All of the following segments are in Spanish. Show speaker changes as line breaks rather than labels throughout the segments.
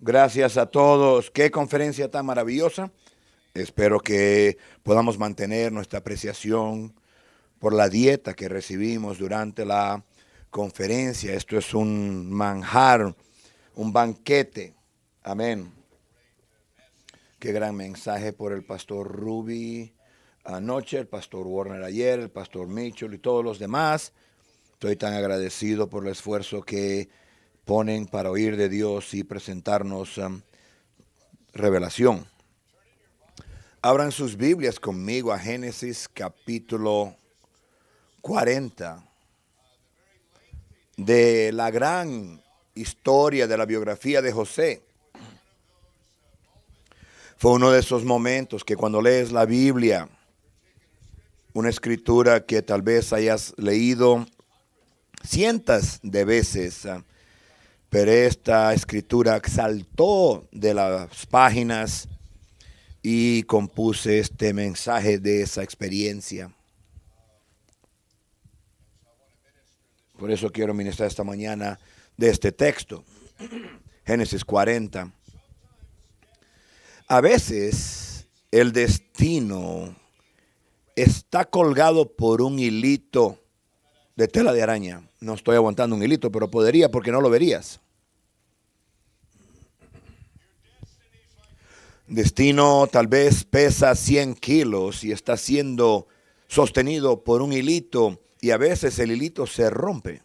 Gracias a todos. Qué conferencia tan maravillosa. Espero que podamos mantener nuestra apreciación por la dieta que recibimos durante la conferencia. Esto es un manjar, un banquete. Amén. Qué gran mensaje por el pastor Ruby anoche, el pastor Warner ayer, el pastor Mitchell y todos los demás. Estoy tan agradecido por el esfuerzo que ponen para oír de Dios y presentarnos revelación. Abran sus Biblias conmigo a Génesis capítulo 40, de la gran historia de la biografía de José. Fue uno de esos momentos que cuando lees la Biblia, una escritura que tal vez hayas leído cientos de veces, pero esta escritura saltó de las páginas y compuse este mensaje de esa experiencia. Por eso quiero ministrar esta mañana de este texto, Génesis 40. A veces el destino está colgado por un hilito de tela de araña. No estoy aguantando un hilito, pero podría porque no lo verías. Destino tal vez pesa 100 kilos y está siendo sostenido por un hilito y a veces el hilito se rompe.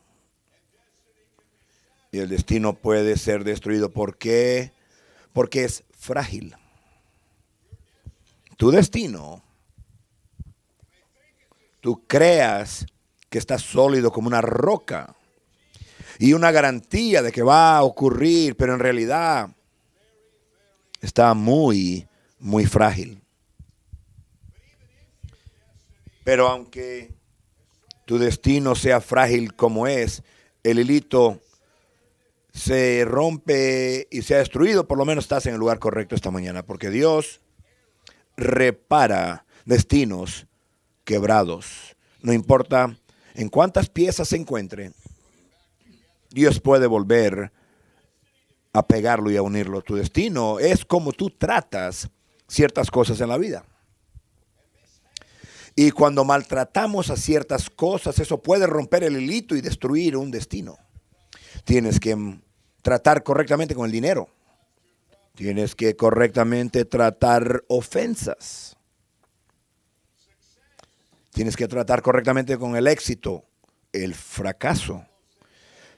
Y el destino puede ser destruido. ¿Por qué? Porque es frágil. Tu destino, tú creas que está sólido como una roca y una garantía de que va a ocurrir, pero en realidad está muy, muy frágil. Pero aunque tu destino sea frágil como es, el hilito se rompe y se ha destruido, por lo menos estás en el lugar correcto esta mañana, porque Dios repara destinos quebrados. No importa en cuántas piezas se encuentre, Dios puede volver a pegarlo y a unirlo. Tu destino es como tú tratas ciertas cosas en la vida. Y cuando maltratamos a ciertas cosas, eso puede romper el hilito y destruir un destino. Tienes que tratar correctamente con el dinero. Tienes que correctamente tratar ofensas. Tienes que tratar correctamente con el éxito, el fracaso.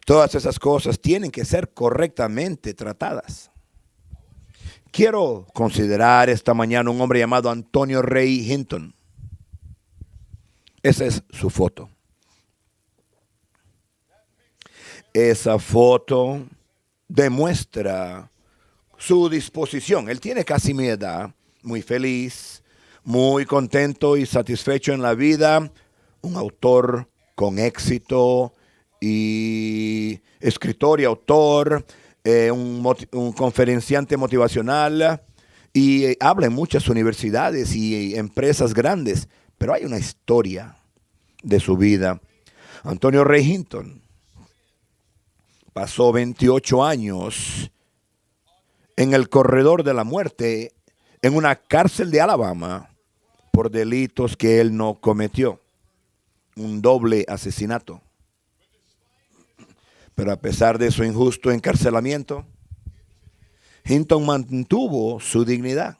Todas esas cosas tienen que ser correctamente tratadas. Quiero considerar esta mañana un hombre llamado Antonio Ray Hinton. Esa es su foto. Esa foto demuestra su disposición. Él tiene casi mi edad, muy feliz, muy contento y satisfecho en la vida. Un autor con éxito y escritor y autor, un conferenciante motivacional y habla en muchas universidades y empresas grandes. Pero hay una historia de su vida. Antonio Ray Hinton pasó 28 años en el corredor de la muerte en una cárcel de Alabama por delitos que él no cometió. Un doble asesinato. Pero a pesar de su injusto encarcelamiento, Hinton mantuvo su dignidad,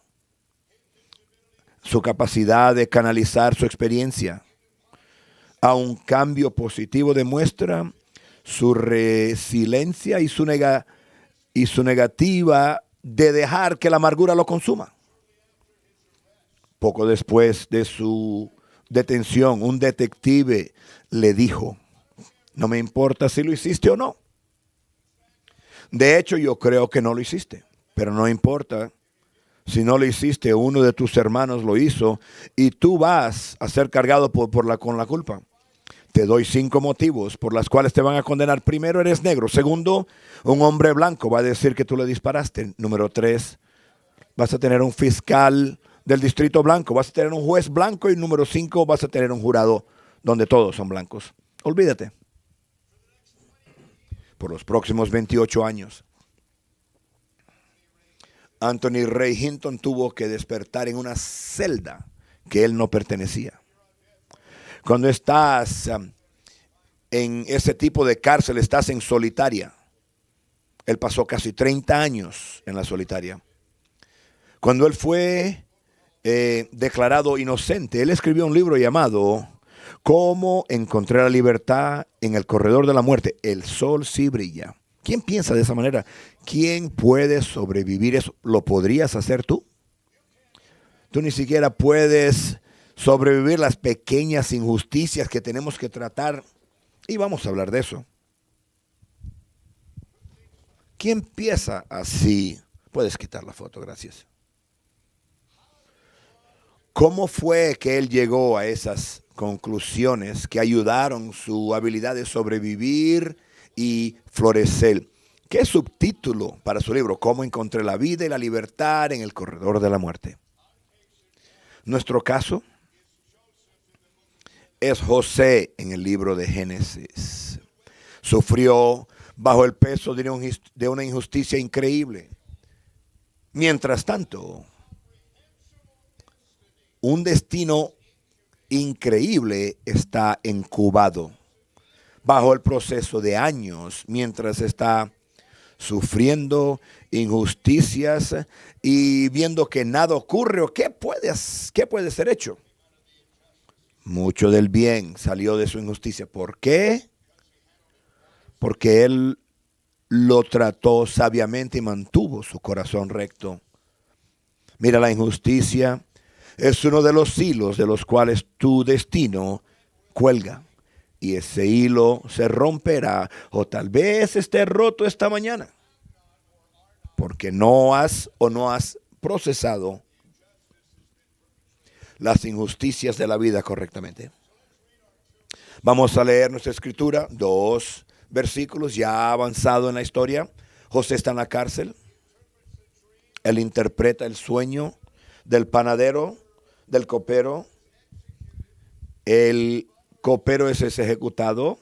su capacidad de canalizar su experiencia a un cambio positivo demuestra su resiliencia y su negativa de dejar que la amargura lo consuma. Poco después de su detención, un detective le dijo: no me importa si lo hiciste o no. De hecho, yo creo que no lo hiciste, pero no importa. Si no lo hiciste, uno de tus hermanos lo hizo y tú vas a ser cargado con la culpa. Te doy 5 motivos por los cuales te van a condenar. Primero, eres negro. Segundo, un hombre blanco va a decir que tú le disparaste. Número 3, vas a tener un fiscal del distrito blanco. Vas a tener un juez blanco. Y número 5, vas a tener un jurado donde todos son blancos. Olvídate. Por los próximos 28 años. Anthony Ray Hinton tuvo que despertar en una celda que él no pertenecía. Cuando estás en ese tipo de cárcel, estás en solitaria. Él pasó casi 30 años en la solitaria. Cuando él fue declarado inocente, él escribió un libro llamado ¿Cómo encontré la libertad en el corredor de la muerte? El sol sí brilla. ¿Quién piensa de esa manera? ¿Quién puede sobrevivir eso? ¿Lo podrías hacer tú? Tú ni siquiera puedes sobrevivir las pequeñas injusticias que tenemos que tratar. Y vamos a hablar de eso. ¿Quién piensa así? Puedes quitar la foto, gracias. ¿Cómo fue que él llegó a esas conclusiones que ayudaron su habilidad de sobrevivir y florecer? ¿Qué subtítulo para su libro? ¿Cómo encontré la vida y la libertad en el corredor de la muerte? Nuestro caso es José en el libro de Génesis. Sufrió bajo el peso de una injusticia increíble. Mientras tanto, un destino increíble está incubado bajo el proceso de años, mientras está sufriendo injusticias y viendo que nada ocurre. ¿O qué puede ser hecho? Mucho del bien salió de su injusticia. ¿Por qué? Porque él lo trató sabiamente y mantuvo su corazón recto. Mira, la injusticia es uno de los hilos de los cuales tu destino cuelga. Y ese hilo se romperá, o tal vez esté roto esta mañana, porque no has procesado las injusticias de la vida correctamente. Vamos a leer nuestra escritura, 2 versículos, ya avanzado en la historia. José está en la cárcel. Él interpreta el sueño del panadero, del copero. El copero es ejecutado.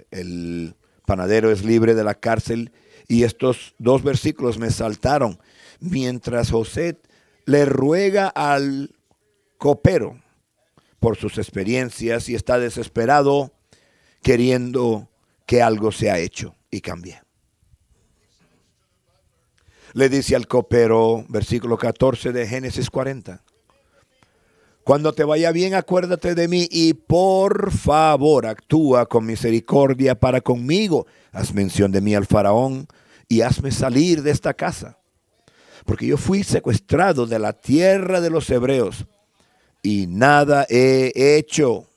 El panadero es libre de la cárcel. Y estos 2 versículos me saltaron. Mientras José le ruega al copero por sus experiencias y está desesperado queriendo que algo sea hecho y cambie. Le dice al copero, versículo 14 de Génesis 40. Cuando te vaya bien, acuérdate de mí y por favor actúa con misericordia para conmigo. Haz mención de mí al faraón y hazme salir de esta casa. Porque yo fui secuestrado de la tierra de los hebreos y nada he hecho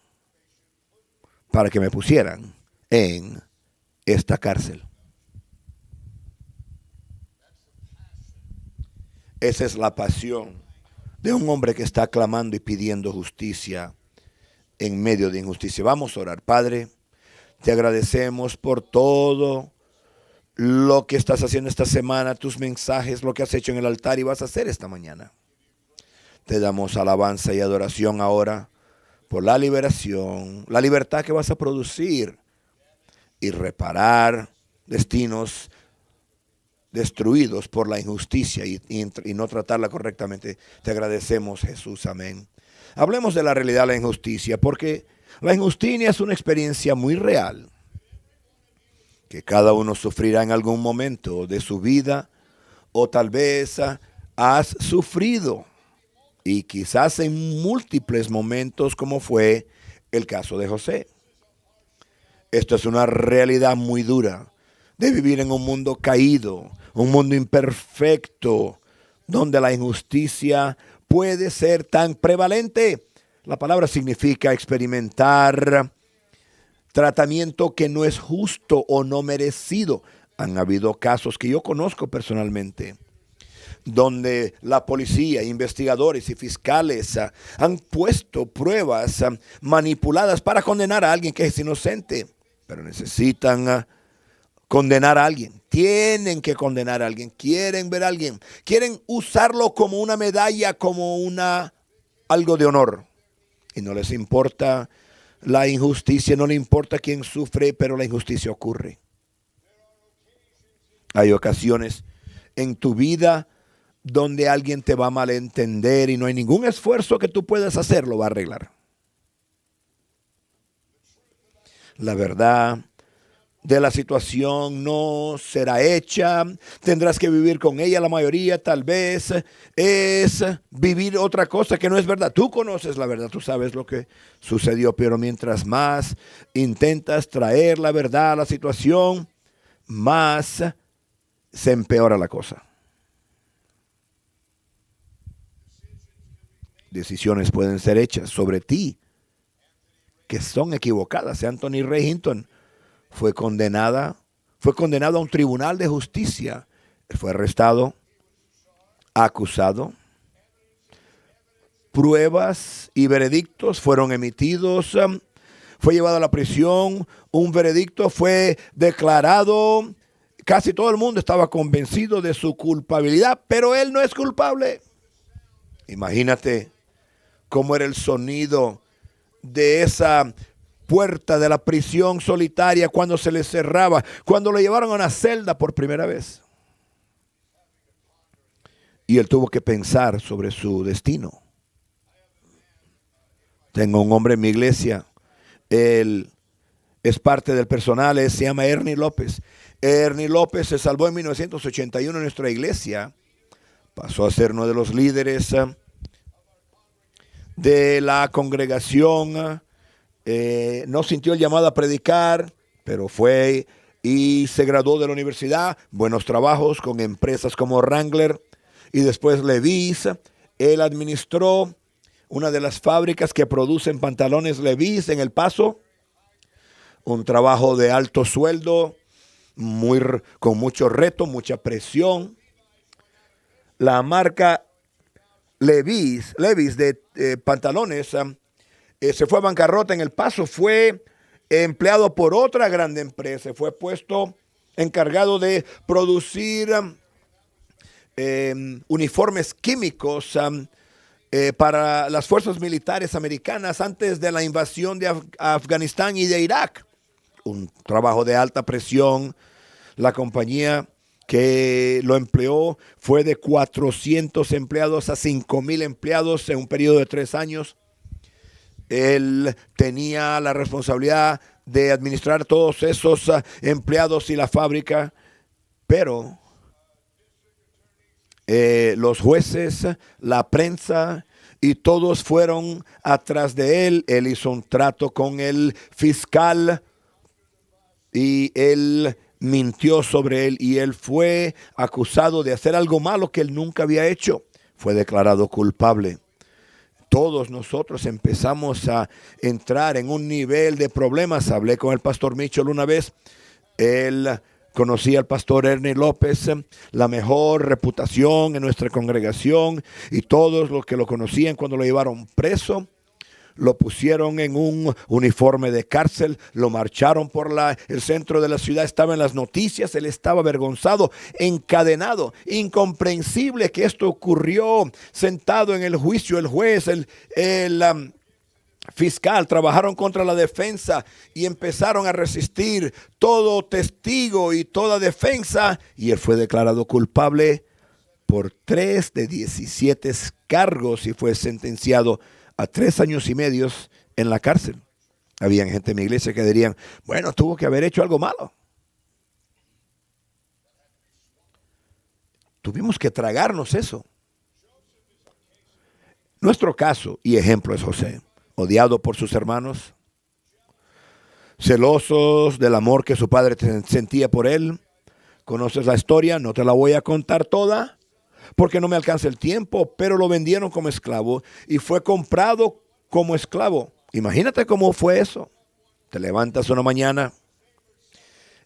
para que me pusieran en esta cárcel. Esa es la pasión de un hombre que está clamando y pidiendo justicia en medio de injusticia. Vamos a orar. Padre, te agradecemos por todo lo que estás haciendo esta semana, tus mensajes, lo que has hecho en el altar y vas a hacer esta mañana. Te damos alabanza y adoración ahora por la liberación, la libertad que vas a producir y reparar destinos destruidos por la injusticia y no tratarla correctamente. Te agradecemos, Jesús, amén. Hablemos de la realidad de la injusticia, porque la injusticia es una experiencia muy real que cada uno sufrirá en algún momento de su vida, o tal vez has sufrido y quizás en múltiples momentos, como fue el caso de José. Esto es una realidad muy dura de vivir en un mundo caído, un mundo imperfecto, donde la injusticia puede ser tan prevalente. La palabra significa experimentar tratamiento que no es justo o no merecido. Han habido casos que yo conozco personalmente, donde la policía, investigadores y fiscales han puesto pruebas manipuladas para condenar a alguien que es inocente, pero necesitan condenar a alguien. Tienen que condenar a alguien. Quieren ver a alguien. Quieren usarlo como una medalla, como algo de honor. Y no les importa la injusticia, no le importa quién sufre, pero la injusticia ocurre. Hay ocasiones en tu vida donde alguien te va a malentender y no hay ningún esfuerzo que tú puedas hacer, lo va a arreglar. La verdad de la situación no será hecha, tendrás que vivir con ella. La mayoría tal vez es vivir otra cosa que no es verdad. Tú conoces la verdad, tú sabes lo que sucedió, pero mientras más intentas traer la verdad a la situación, más se empeora la cosa. Decisiones pueden ser hechas sobre ti que son equivocadas. Anthony Ray Hinton fue condenado a un tribunal de justicia. Él fue arrestado, acusado. Pruebas y veredictos fueron emitidos. Fue llevado a la prisión. Un veredicto fue declarado. Casi todo el mundo estaba convencido de su culpabilidad, pero él no es culpable. Imagínate cómo era el sonido de esa puerta de la prisión solitaria cuando se le cerraba, cuando lo llevaron a una celda por primera vez. Y él tuvo que pensar sobre su destino. Tengo un hombre en mi iglesia, él es parte del personal, se llama Ernie López. Ernie López se salvó en 1981 en nuestra iglesia, pasó a ser uno de los líderes de la congregación. No sintió el llamado a predicar, pero fue y se graduó de la universidad, buenos trabajos con empresas como Wrangler y después Levi's. Él administró una de las fábricas que producen pantalones Levi's en El Paso, un trabajo de alto sueldo, con mucho reto, mucha presión. La marca Levi's de pantalones se fue a bancarrota en El Paso, fue empleado por otra grande empresa, fue puesto encargado de producir uniformes químicos para las fuerzas militares americanas antes de la invasión de Afganistán y de Irak. Un trabajo de alta presión. La compañía que lo empleó fue de 400 empleados a 5,000 empleados en un periodo de 3 años. Él tenía la responsabilidad de administrar todos esos empleados y la fábrica, pero los jueces, la prensa y todos fueron atrás de él. Él hizo un trato con el fiscal y él mintió sobre él y él fue acusado de hacer algo malo que él nunca había hecho. Fue declarado culpable. Todos nosotros empezamos a entrar en un nivel de problemas. Hablé con el pastor Mitchell una vez. Él conocía al pastor Ernie López, la mejor reputación en nuestra congregación, y todos los que lo conocían cuando lo llevaron preso, lo pusieron en un uniforme de cárcel, lo marcharon por el centro de la ciudad, estaba en las noticias, él estaba avergonzado, encadenado. Incomprensible que esto ocurrió sentado en el juicio. El juez, el fiscal trabajaron contra la defensa y empezaron a resistir todo testigo y toda defensa, y él fue declarado culpable por 3 de 17 cargos y fue sentenciado a 3 años y medio en la cárcel. Había gente en mi iglesia que dirían, bueno, tuvo que haber hecho algo malo. Tuvimos que tragarnos eso. Nuestro caso y ejemplo es José, odiado por sus hermanos, celosos del amor que su padre sentía por él. Conoces la historia, no te la voy a contar toda, porque no me alcanza el tiempo, pero lo vendieron como esclavo y fue comprado como esclavo. Imagínate cómo fue eso. Te levantas una mañana,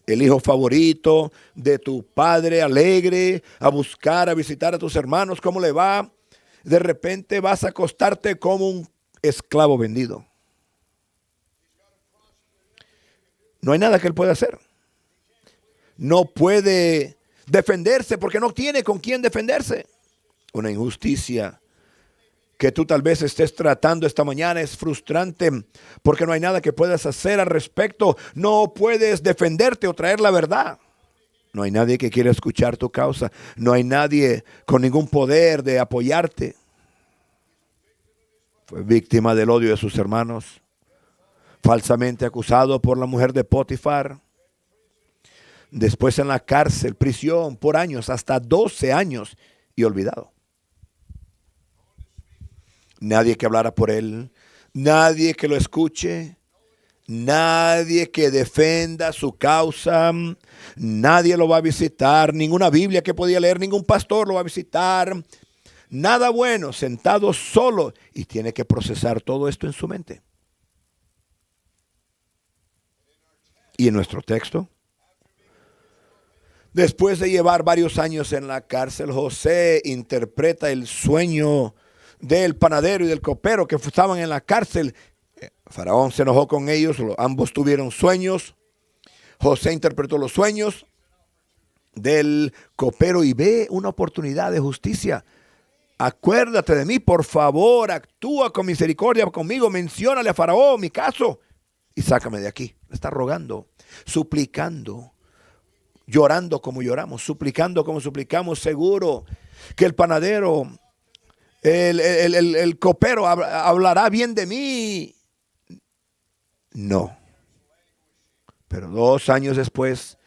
el hijo favorito de tu padre, alegre, a buscar, a visitar a tus hermanos, ¿cómo le va? De repente vas a acostarte como un esclavo vendido. No hay nada que él pueda hacer. No puede defenderse porque no tiene con quién defenderse. Una injusticia que tú tal vez estés tratando esta mañana es frustrante porque no hay nada que puedas hacer al respecto. No puedes defenderte o traer la verdad. No hay nadie que quiera escuchar tu causa. No hay nadie con ningún poder de apoyarte. Fue víctima del odio de sus hermanos. Falsamente acusado por la mujer de Potifar. Después en la cárcel, prisión por años, hasta 12 años, y olvidado. Nadie que hablara por él. Nadie que lo escuche. Nadie que defenda su causa. Nadie lo va a visitar. Ninguna Biblia que podía leer, ningún pastor lo va a visitar. Nada bueno, sentado solo. Y tiene que procesar todo esto en su mente. Y en nuestro texto, después de llevar varios años en la cárcel, José interpreta el sueño del panadero y del copero que estaban en la cárcel. Faraón se enojó con ellos, ambos tuvieron sueños. José interpretó los sueños del copero y ve una oportunidad de justicia. Acuérdate de mí, por favor, actúa con misericordia conmigo, menciónale a Faraón mi caso y sácame de aquí. Está rogando, suplicando, llorando como lloramos, suplicando como suplicamos. Seguro que el panadero, el copero hablará bien de mí. No. Pero 2 años después,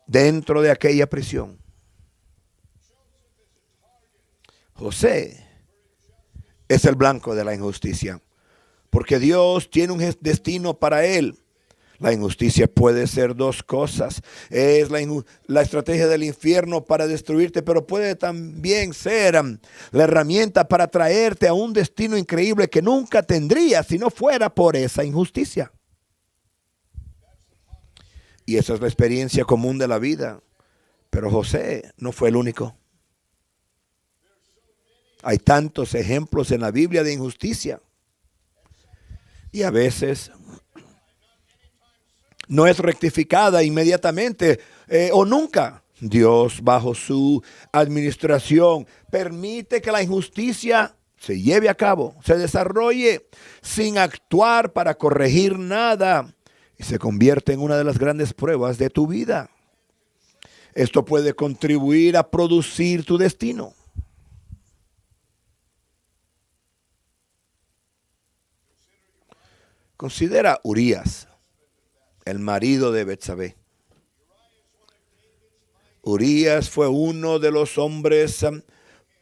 dentro de aquella prisión, José es el blanco de la injusticia. Porque Dios tiene un destino para él. La injusticia puede ser 2 cosas. Es la estrategia del infierno para destruirte, pero puede también ser la herramienta para traerte a un destino increíble que nunca tendrías si no fuera por esa injusticia. Y esa es la experiencia común de la vida. Pero José no fue el único. Hay tantos ejemplos en la Biblia de injusticia. Y a veces no es rectificada inmediatamente o nunca. Dios, bajo su administración, permite que la injusticia se lleve a cabo, se desarrolle sin actuar para corregir nada y se convierte en una de las grandes pruebas de tu vida. Esto puede contribuir a producir tu destino. Considera Urías, el marido de Betsabé. Urías fue uno de los hombres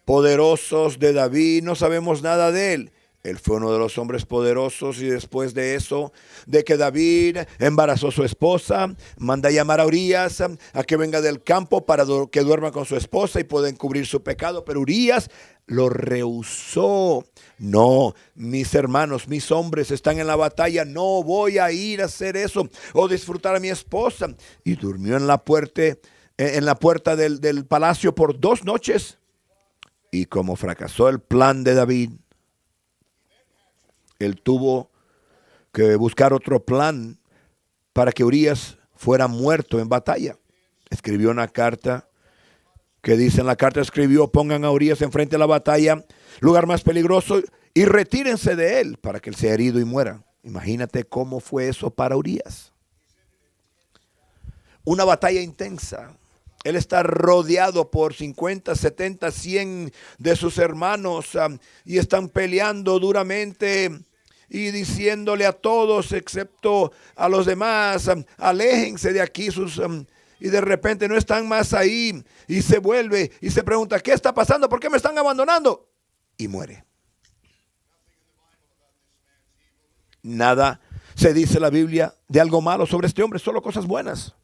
poderosos de David. No sabemos nada de él. Él fue uno de los hombres poderosos y después de eso, de que David embarazó a su esposa, manda a llamar a Urías a que venga del campo para que duerma con su esposa y pueda encubrir su pecado. Pero Urías lo rehusó. No, mis hermanos, mis hombres están en la batalla. No voy a ir a hacer eso o disfrutar a mi esposa. Y durmió en la puerta del palacio por 2 noches. Y como fracasó el plan de David, él tuvo que buscar otro plan para que Urías fuera muerto en batalla. Escribió una carta que dice, en la carta escribió: pongan a Urías enfrente de la batalla, lugar más peligroso, y retírense de él para que él sea herido y muera. Imagínate cómo fue eso para Urías. Una batalla intensa. Él está rodeado por 50, 70, 100 de sus hermanos y están peleando duramente y diciéndole a todos, excepto a los demás, aléjense de aquí. Y de repente no están más ahí y se vuelve y se pregunta, ¿qué está pasando? ¿Por qué me están abandonando? Y muere. Nada se dice en la Biblia de algo malo sobre este hombre, solo cosas buenas.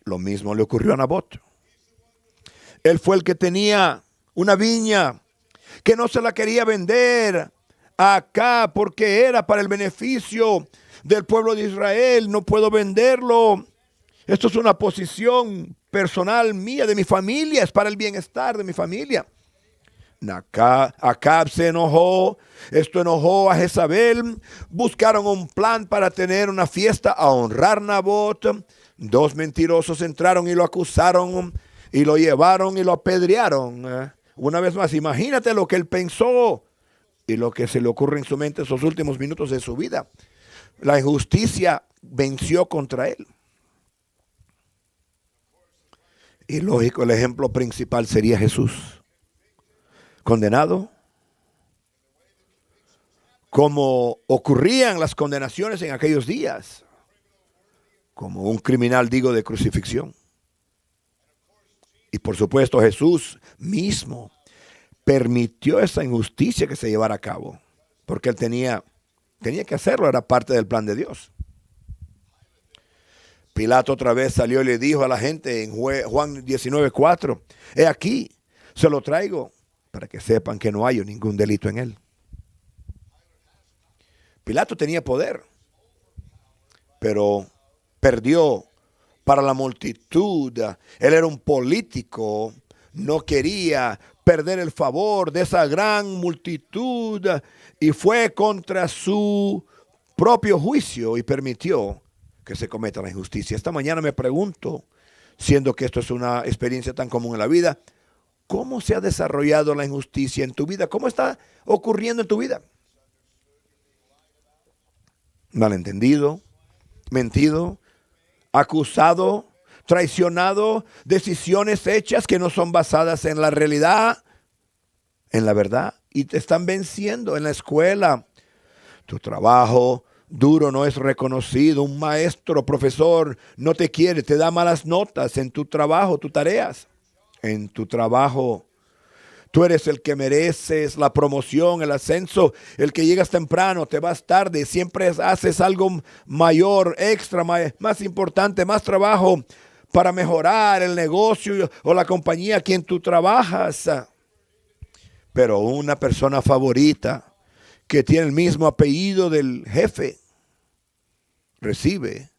Lo mismo le ocurrió a Nabot. Él fue el que tenía una viña que no se la quería vender acá porque era para el beneficio del pueblo de Israel. No puedo venderlo. Esto es una posición personal mía, de mi familia, es para el bienestar de mi familia. Acab se enojó, esto enojó a Jezabel, buscaron un plan para tener una fiesta a honrar a Nabot. 2 mentirosos entraron y lo acusaron y lo llevaron y lo apedrearon. Una vez más, imagínate lo que él pensó y lo que se le ocurre en su mente en esos últimos minutos de su vida. La injusticia venció contra él. Y lógico, el ejemplo principal sería Jesús, condenado, como ocurrían las condenaciones en aquellos días, como un criminal digno de crucifixión. Y por supuesto Jesús mismo permitió esa injusticia que se llevara a cabo, porque él tenía que hacerlo, era parte del plan de Dios. Pilato otra vez salió y le dijo a la gente en Juan 19:4, he aquí, se lo traigo para que sepan que no hay ningún delito en él. Pilato tenía poder, pero perdió para la multitud. Él era un político, no quería perder el favor de esa gran multitud y fue contra su propio juicio y permitió que se cometa la injusticia. Esta mañana me pregunto, siendo que esto es una experiencia tan común en la vida, ¿cómo se ha desarrollado la injusticia en tu vida? ¿Cómo está ocurriendo en tu vida? Malentendido, mentido, acusado, traicionado, decisiones hechas que no son basadas en la realidad, en la verdad, y te están venciendo en la escuela. Tu trabajo duro no es reconocido, un maestro, profesor no te quiere, te da malas notas en tu trabajo, tus tareas, en tu trabajo. Tú eres el que mereces la promoción, el ascenso, el que llegas temprano, te vas tarde, siempre haces algo mayor, extra, más importante, más trabajo para mejorar el negocio o la compañía a quien tú trabajas. Pero una persona favorita que tiene el mismo apellido del jefe recibe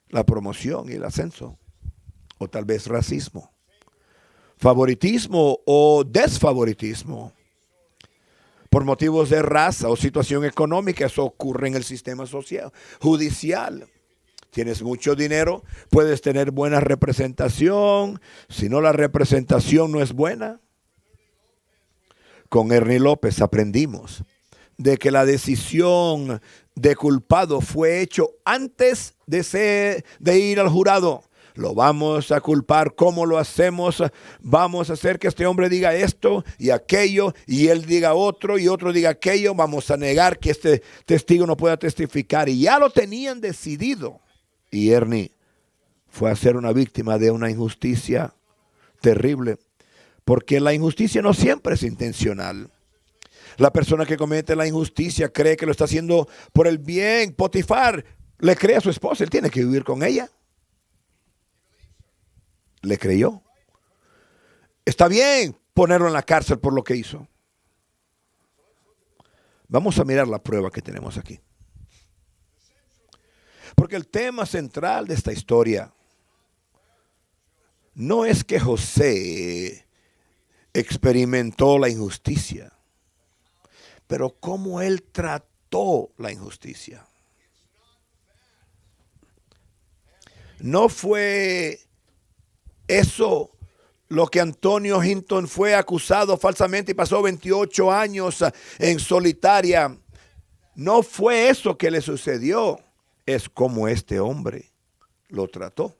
la promoción y el ascenso, o tal vez racismo, favoritismo o desfavoritismo por motivos de raza o situación económica. Eso ocurre en el sistema social, judicial. Tienes mucho dinero, puedes tener buena representación. Si no, la representación no es buena. Con Ernie López aprendimos de que la decisión de culpado fue hecho antes de ir al jurado. Lo vamos a culpar. ¿Cómo lo hacemos? Vamos a hacer que este hombre diga esto y aquello, y él diga otro y otro diga aquello. Vamos a negar que este testigo no pueda testificar. Y ya lo tenían decidido. Y Ernie fue a ser una víctima de una injusticia terrible. Porque la injusticia no siempre es intencional. La persona que comete la injusticia cree que lo está haciendo por el bien. Potifar le cree a su esposa, él tiene que vivir con ella. Le creyó. Está bien ponerlo en la cárcel por lo que hizo. Vamos a mirar la prueba que tenemos aquí. Porque el tema central de esta historia no es que José experimentó la injusticia, pero cómo él trató la injusticia. No fue eso lo que Antonio Hinton fue acusado falsamente y pasó 28 años en solitaria. No fue eso que le sucedió. Es como este hombre lo trató.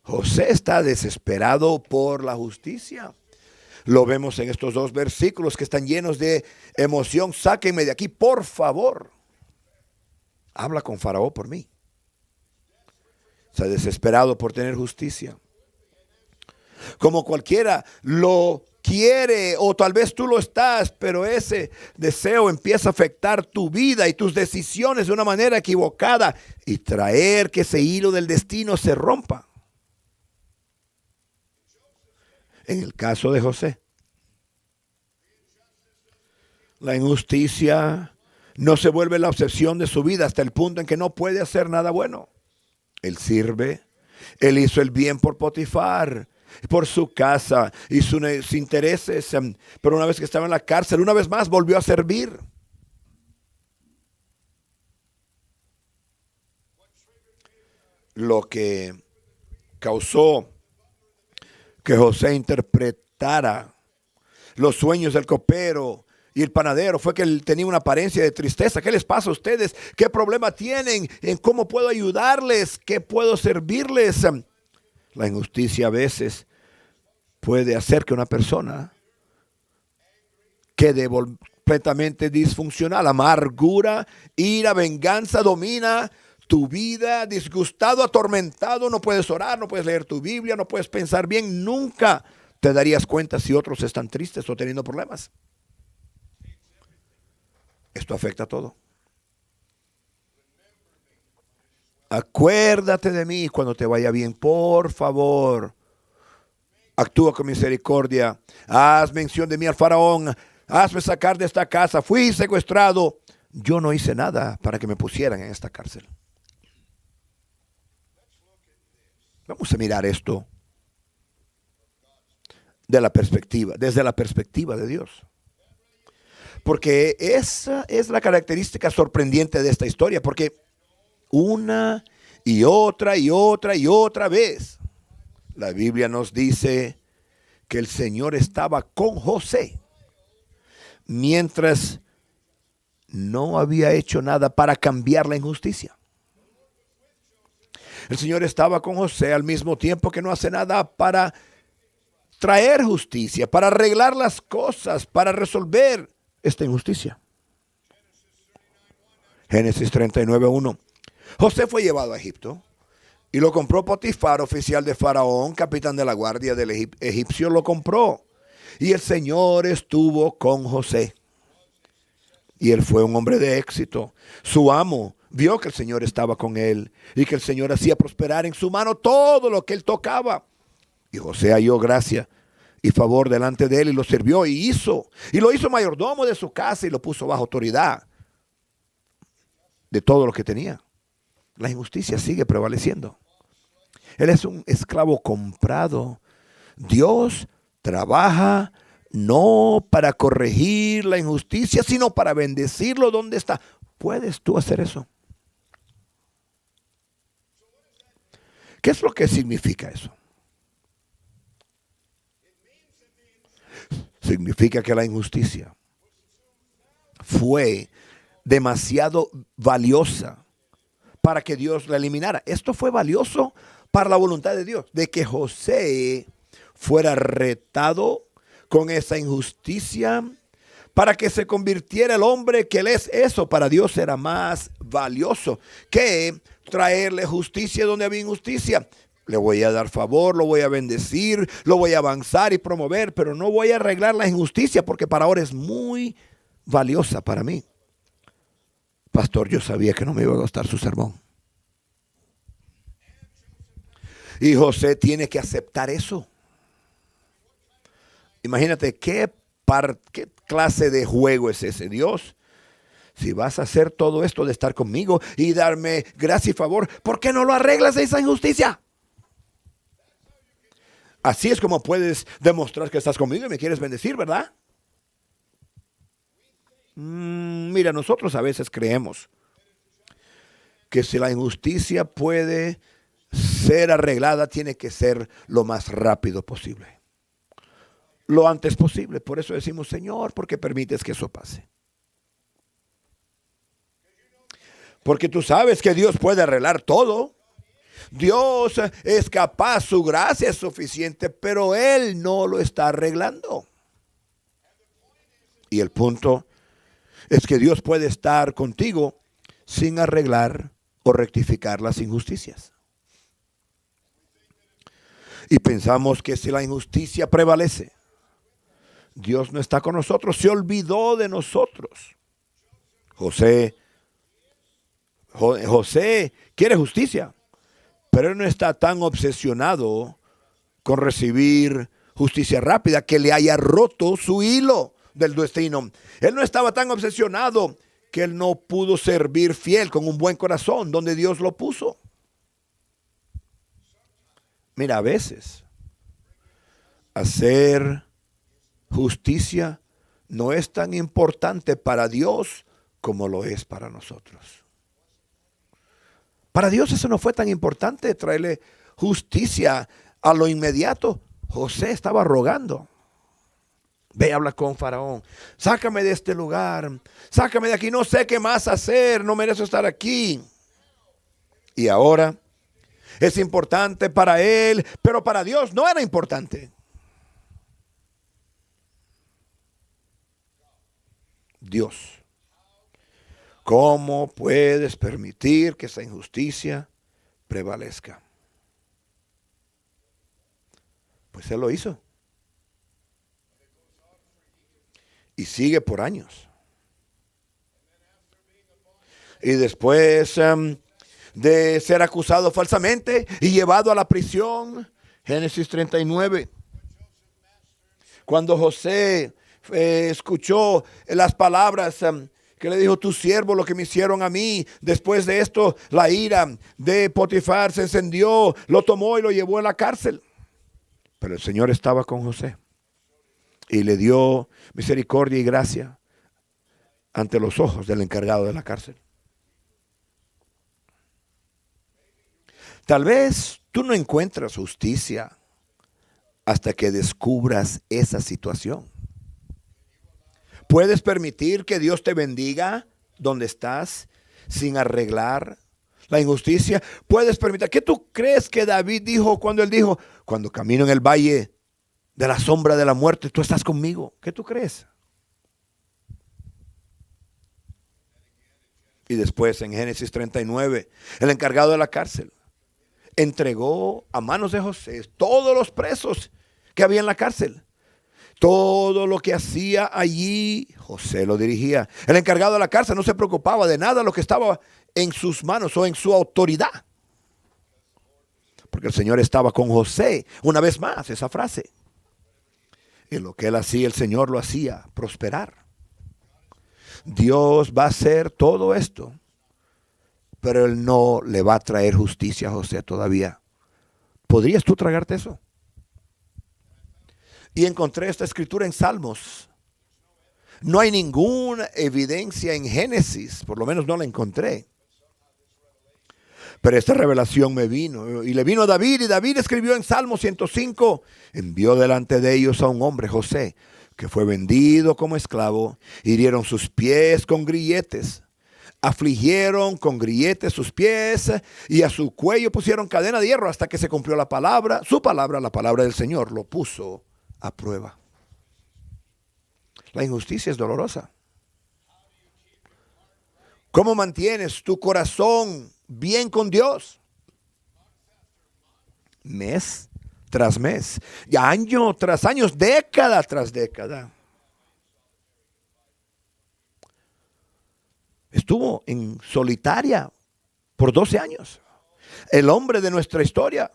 José está desesperado por la justicia. Lo vemos en estos dos versículos que están llenos de emoción. Sáquenme de aquí, por favor. Habla con Faraón por mí. Está desesperado por tener justicia. Como cualquiera lo quiere, o tal vez tú lo estás, pero ese deseo empieza a afectar tu vida y tus decisiones de una manera equivocada y traer que ese hilo del destino se rompa. En el caso de José, la injusticia no se vuelve la obsesión de su vida hasta el punto en que no puede hacer nada bueno. Él sirve, él hizo el bien por Potifar, por su casa y sus intereses, pero una vez que estaba en la cárcel, una vez más volvió a servir. Lo que causó que José interpretara los sueños del copero Y el panadero fue que él tenía una apariencia de tristeza. ¿Qué les pasa a ustedes? ¿Qué problema tienen? ¿En cómo puedo ayudarles? ¿Qué puedo servirles? La injusticia a veces puede hacer que una persona quede completamente disfuncional. Amargura, ira, venganza domina tu vida, disgustado, atormentado. No puedes orar, no puedes leer tu Biblia, no puedes pensar bien. Nunca te darías cuenta si otros están tristes o teniendo problemas. Esto afecta a todo. Acuérdate de mí cuando te vaya bien, por favor. Actúa con misericordia. Haz mención de mí al faraón. Hazme sacar de esta casa. Fui secuestrado. Yo no hice nada para que me pusieran en esta cárcel. Vamos a mirar esto desde la perspectiva de Dios. Porque esa es la característica sorprendente de esta historia. Porque una y otra y otra y otra vez la Biblia nos dice que el Señor estaba con José mientras no había hecho nada para cambiar la injusticia. El Señor estaba con José al mismo tiempo que no hace nada para traer justicia, para arreglar las cosas, para resolver esta injusticia. Génesis 39:1. José fue llevado a Egipto y lo compró Potifar, oficial de Faraón, capitán de la guardia del egipcio, lo compró. Y el Señor estuvo con José. Y él fue un hombre de éxito. Su amo vio que el Señor estaba con él y que el Señor hacía prosperar en su mano todo lo que él tocaba. Y José halló gracia y favor delante de él y lo sirvió y lo hizo mayordomo de su casa y lo puso bajo autoridad de todo lo que tenía. La injusticia sigue prevaleciendo. Él es un esclavo comprado. Dios trabaja no para corregir la injusticia, sino para bendecirlo donde está. ¿Puedes tú hacer eso? ¿Qué es lo que significa eso? Significa que la injusticia fue demasiado valiosa para que Dios la eliminara. Esto fue valioso para la voluntad de Dios, de que José fuera retado con esa injusticia para que se convirtiera el hombre que él es. Eso para Dios era más valioso que traerle justicia donde había injusticia. Le voy a dar favor, lo voy a bendecir, lo voy a avanzar y promover, pero no voy a arreglar la injusticia porque para ahora es muy valiosa para mí. Pastor, yo sabía que no me iba a gustar su sermón. Y José tiene que aceptar eso. Imagínate qué clase de juego es ese. Dios, si vas a hacer todo esto de estar conmigo y darme gracia y favor, ¿por qué no lo arreglas esa injusticia? Así es como puedes demostrar que estás conmigo y me quieres bendecir, ¿verdad? Mira, nosotros a veces creemos que si la injusticia puede ser arreglada, tiene que ser lo más rápido posible, lo antes posible. Por eso decimos, Señor, ¿por qué permites que eso pase? Porque tú sabes que Dios puede arreglar todo. Dios es capaz, su gracia es suficiente, pero Él no lo está arreglando. Y el punto es que Dios puede estar contigo sin arreglar o rectificar las injusticias. Y pensamos que si la injusticia prevalece, Dios no está con nosotros, se olvidó de nosotros. José quiere justicia, pero él no está tan obsesionado con recibir justicia rápida que le haya roto su hilo del destino. Él no estaba tan obsesionado que él no pudo servir fiel con un buen corazón donde Dios lo puso. Mira, a veces hacer justicia no es tan importante para Dios como lo es para nosotros. Para Dios eso no fue tan importante, traerle justicia a lo inmediato. José estaba rogando. Ve, habla con Faraón. Sácame de este lugar. Sácame de aquí. No sé qué más hacer. No merezco estar aquí. Y ahora es importante para él, pero para Dios no era importante. Dios, ¿cómo puedes permitir que esa injusticia prevalezca? Pues él lo hizo. Y sigue por años. Y después de ser acusado falsamente y llevado a la prisión, Génesis 39, cuando José escuchó las palabras que le dijo: tu siervo, lo que me hicieron a mí. Después de esto, la ira de Potifar se encendió, lo tomó y lo llevó a la cárcel. Pero el Señor estaba con José y le dio misericordia y gracia ante los ojos del encargado de la cárcel. Tal vez tú no encuentras justicia hasta que descubras esa situación. ¿Puedes permitir que Dios te bendiga donde estás sin arreglar la injusticia? ¿Puedes permitir? ¿Qué tú crees que David dijo cuando él dijo: cuando camino en el valle de la sombra de la muerte, tú estás conmigo? ¿Qué tú crees? Y después en Génesis 39, el encargado de la cárcel entregó a manos de José todos los presos que había en la cárcel. Todo lo que hacía allí, José lo dirigía. El encargado de la cárcel no se preocupaba de nada lo que estaba en sus manos o en su autoridad, porque el Señor estaba con José. Una vez más, esa frase. Y lo que él hacía, el Señor lo hacía prosperar. Dios va a hacer todo esto, pero Él no le va a traer justicia a José todavía. ¿Podrías tú tragarte eso? Y encontré esta escritura en Salmos. No hay ninguna evidencia en Génesis, por lo menos no la encontré. Pero esta revelación me vino, y le vino a David, y David escribió en Salmo 105, envió delante de ellos a un hombre, José, que fue vendido como esclavo, hirieron sus pies con grilletes, afligieron con grilletes sus pies, y a su cuello pusieron cadena de hierro, hasta que se cumplió la palabra, su palabra, la palabra del Señor, lo puso a prueba. La injusticia es dolorosa. ¿Cómo mantienes tu corazón bien con Dios? Mes tras mes, y año tras año, década tras década. Estuvo en solitaria por 12 años. El hombre de nuestra historia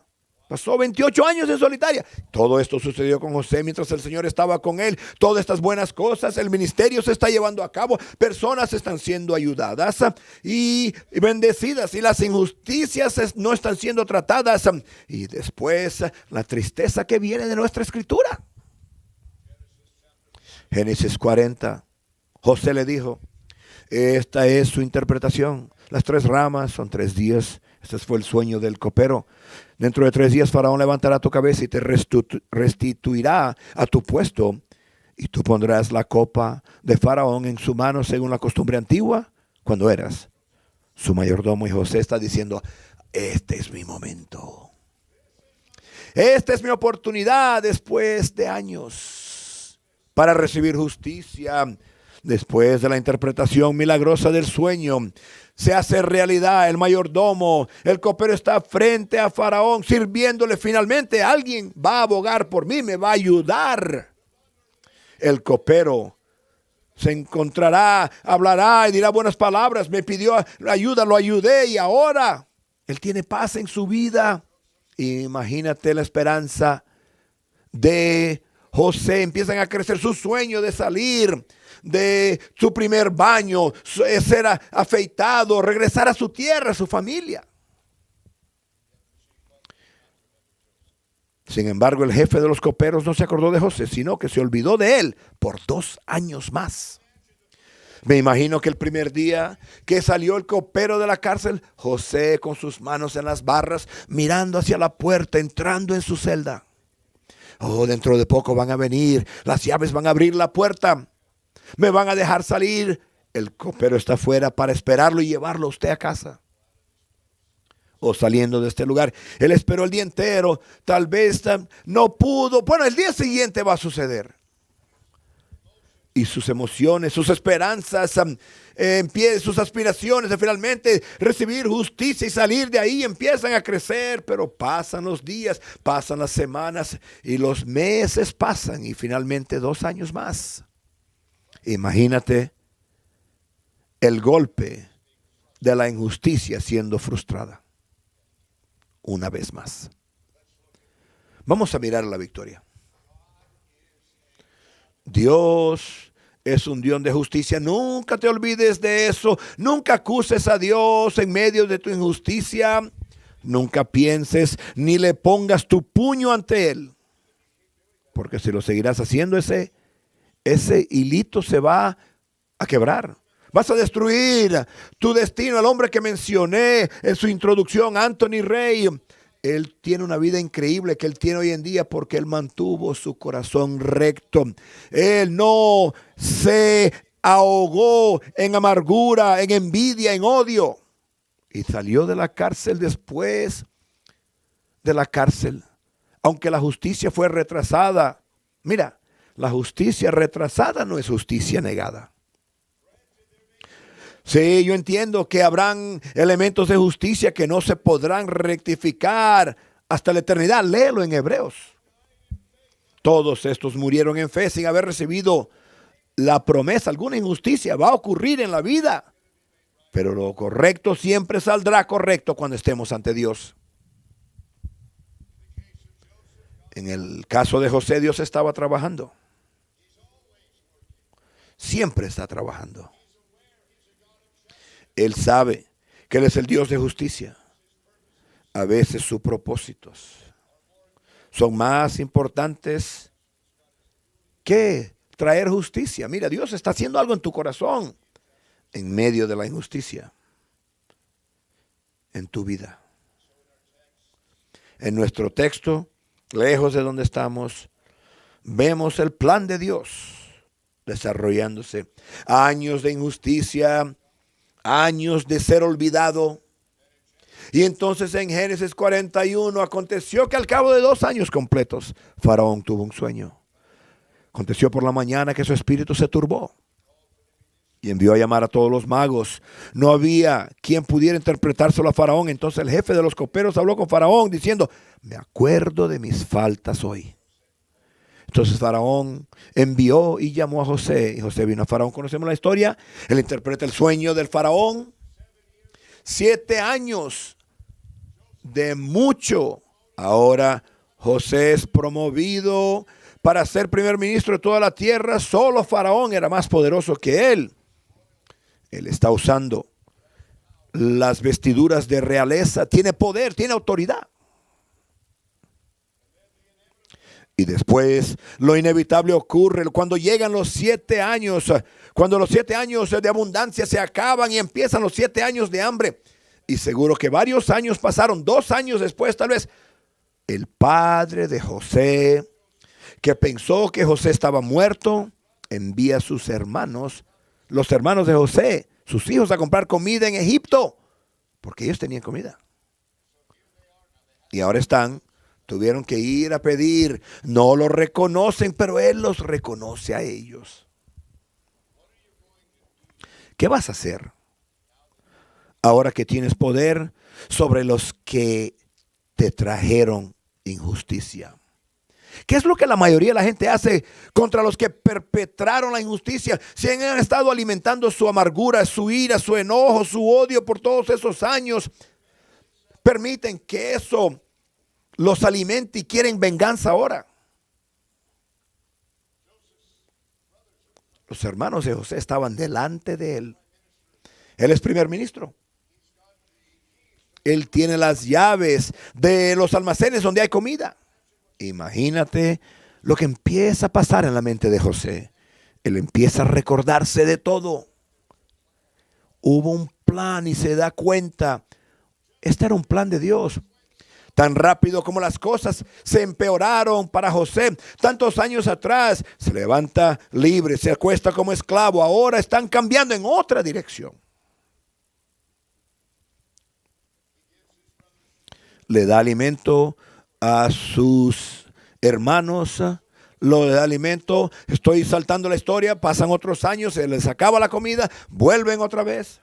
pasó 28 años en solitaria. Todo esto sucedió con José mientras el Señor estaba con él. Todas estas buenas cosas, el ministerio se está llevando a cabo. Personas están siendo ayudadas y bendecidas, y las injusticias no están siendo tratadas. Y después la tristeza que viene de nuestra escritura. Génesis 40. José le dijo: esta es su interpretación. Las 3 ramas son 3 días. Este fue el sueño del copero. Dentro de 3 días Faraón levantará tu cabeza y te restituirá a tu puesto, y tú pondrás la copa de Faraón en su mano según la costumbre antigua cuando eras su mayordomo. Y José está diciendo: este es mi momento. Esta es mi oportunidad después de años para recibir justicia. Después de la interpretación milagrosa del sueño, se hace realidad. El mayordomo, el copero, está frente a Faraón sirviéndole. Finalmente alguien va a abogar por mí, me va a ayudar. El copero se encontrará, hablará y dirá buenas palabras. Me pidió ayuda, lo ayudé, y ahora él tiene paz en su vida. Imagínate la esperanza de José. Empiezan a crecer su sueño de salir de su primer baño, ser afeitado, regresar a su tierra, a su familia. Sin embargo, el jefe de los coperos no se acordó de José, sino que se olvidó de él por 2 años más. Me imagino que el primer día que salió el copero de la cárcel, José con sus manos en las barras, mirando hacia la puerta, entrando en su celda. Oh, dentro de poco van a venir, las llaves van a abrir la puerta, me van a dejar salir. El copero está afuera para esperarlo y llevarlo a usted a casa. O saliendo de este lugar, él esperó el día entero, tal vez no pudo. Bueno, el día siguiente va a suceder. Y sus emociones, sus esperanzas, sus aspiraciones de finalmente recibir justicia y salir de ahí empiezan a crecer. Pero pasan los días, pasan las semanas y los meses pasan y finalmente 2 años más. Imagínate el golpe de la injusticia siendo frustrada una vez más. Vamos a mirar la victoria. Dios es un Dios de justicia. Nunca te olvides de eso. Nunca acuses a Dios en medio de tu injusticia. Nunca pienses ni le pongas tu puño ante Él. Porque si lo seguirás haciendo, ese hilito se va a quebrar. Vas a destruir tu destino. El hombre que mencioné en su introducción, Anthony Ray, él tiene una vida increíble que él tiene hoy en día porque él mantuvo su corazón recto. Él no se ahogó en amargura, en envidia, en odio. Y salió de la cárcel después de la cárcel. Aunque la justicia fue retrasada. Mira, la justicia retrasada no es justicia negada. Sí, yo entiendo que habrán elementos de justicia que no se podrán rectificar hasta la eternidad. Léelo en Hebreos. Todos estos murieron en fe sin haber recibido la promesa. Alguna injusticia va a ocurrir en la vida, pero lo correcto siempre saldrá correcto cuando estemos ante Dios. En el caso de José, Dios estaba trabajando. Siempre está trabajando. Él sabe que Él es el Dios de justicia. A veces sus propósitos son más importantes que traer justicia. Mira, Dios está haciendo algo en tu corazón en medio de la injusticia en tu vida. En nuestro texto, lejos de donde estamos, vemos el plan de Dios desarrollándose. Años de injusticia, años de ser olvidado. Y entonces en Génesis 41 aconteció que al cabo de 2 años completos, Faraón tuvo un sueño. Aconteció por la mañana que su espíritu se turbó y envió a llamar a todos los magos. No había quien pudiera interpretárselo a Faraón. Entonces el jefe de los coperos habló con Faraón diciendo: me acuerdo de mis faltas hoy. Entonces Faraón envió y llamó a José. Y José vino a Faraón. Conocemos la historia. Él interpreta el sueño del Faraón. 7 años de mucho. Ahora José es promovido para ser primer ministro de toda la tierra. Solo Faraón era más poderoso que él. Él está usando las vestiduras de realeza. Tiene poder, tiene autoridad. Y después lo inevitable ocurre cuando llegan los 7 años, cuando los 7 años de abundancia se acaban y empiezan los 7 años de hambre. Y seguro que varios años pasaron, 2 años después tal vez, el padre de José, que pensó que José estaba muerto, envía a sus hermanos, los hermanos de José, sus hijos, a comprar comida en Egipto, porque ellos tenían comida. Y ahora tuvieron que ir a pedir. No los reconocen, pero Él los reconoce a ellos. ¿Qué vas a hacer ahora que tienes poder sobre los que te trajeron injusticia? ¿Qué es lo que la mayoría de la gente hace contra los que perpetraron la injusticia? Si han estado alimentando su amargura, su ira, su enojo, su odio por todos esos años, permiten que eso los alimente y quieren venganza ahora. Los hermanos de José estaban delante de él. Él es primer ministro. Él tiene las llaves de los almacenes donde hay comida. Imagínate lo que empieza a pasar en la mente de José. Él empieza a recordarse de todo. Hubo un plan y se da cuenta. Este era un plan de Dios. Tan rápido como las cosas se empeoraron para José tantos años atrás, se levanta libre, se acuesta como esclavo. Ahora están cambiando en otra dirección. Le da alimento a sus hermanos, lo da alimento. Estoy saltando la historia, pasan otros años, se les acaba la comida, vuelven otra vez.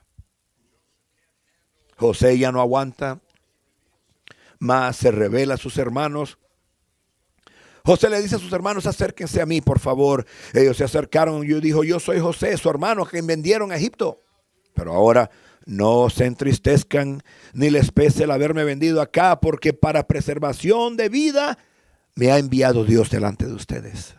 José ya no aguanta más, se revela a sus hermanos. José le dice a sus hermanos: acérquense a mí, por favor. Ellos se acercaron y dijo: yo soy José, su hermano, que vendieron a Egipto. Pero ahora no se entristezcan ni les pese el haberme vendido acá, porque para preservación de vida me ha enviado Dios delante de ustedes.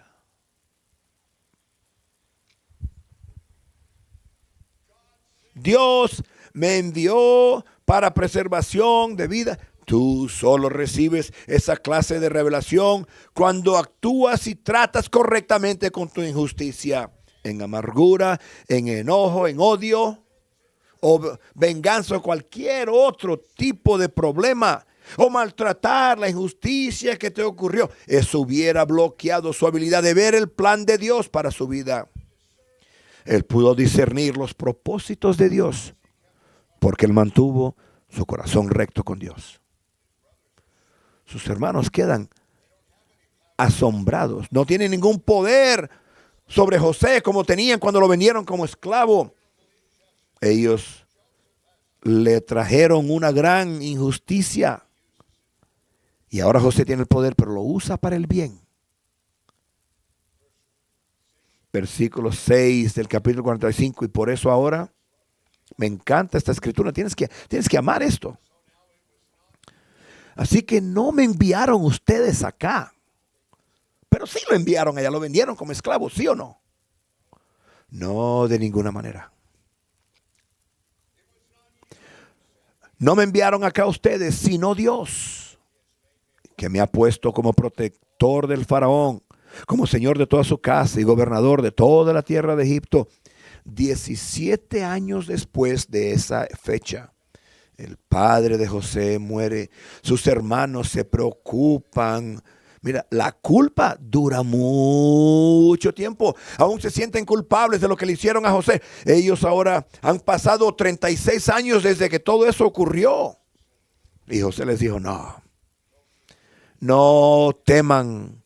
Dios me envió para preservación de vida. Tú solo recibes esa clase de revelación cuando actúas y tratas correctamente con tu injusticia, en amargura, en enojo, en odio o venganza o cualquier otro tipo de problema, o maltratar la injusticia que te ocurrió. Eso hubiera bloqueado su habilidad de ver el plan de Dios para su vida. Él pudo discernir los propósitos de Dios porque él mantuvo su corazón recto con Dios. Sus hermanos quedan asombrados. No tienen ningún poder sobre José como tenían cuando lo vendieron como esclavo. Ellos le trajeron una gran injusticia. Y ahora José tiene el poder, pero lo usa para el bien. Versículo 6 del capítulo 45. Y por eso ahora me encanta esta escritura. Tienes que amar esto. Así que no me enviaron ustedes acá, pero sí lo enviaron allá, lo vendieron como esclavo, ¿sí o no? No, de ninguna manera. No me enviaron acá ustedes, sino Dios, que me ha puesto como protector del faraón, como señor de toda su casa y gobernador de toda la tierra de Egipto. 17 años después de esa fecha, el padre de José muere. Sus hermanos se preocupan. Mira, la culpa dura mucho tiempo. Aún se sienten culpables de lo que le hicieron a José. Ellos ahora han pasado 36 años desde que todo eso ocurrió. Y José les dijo: no teman.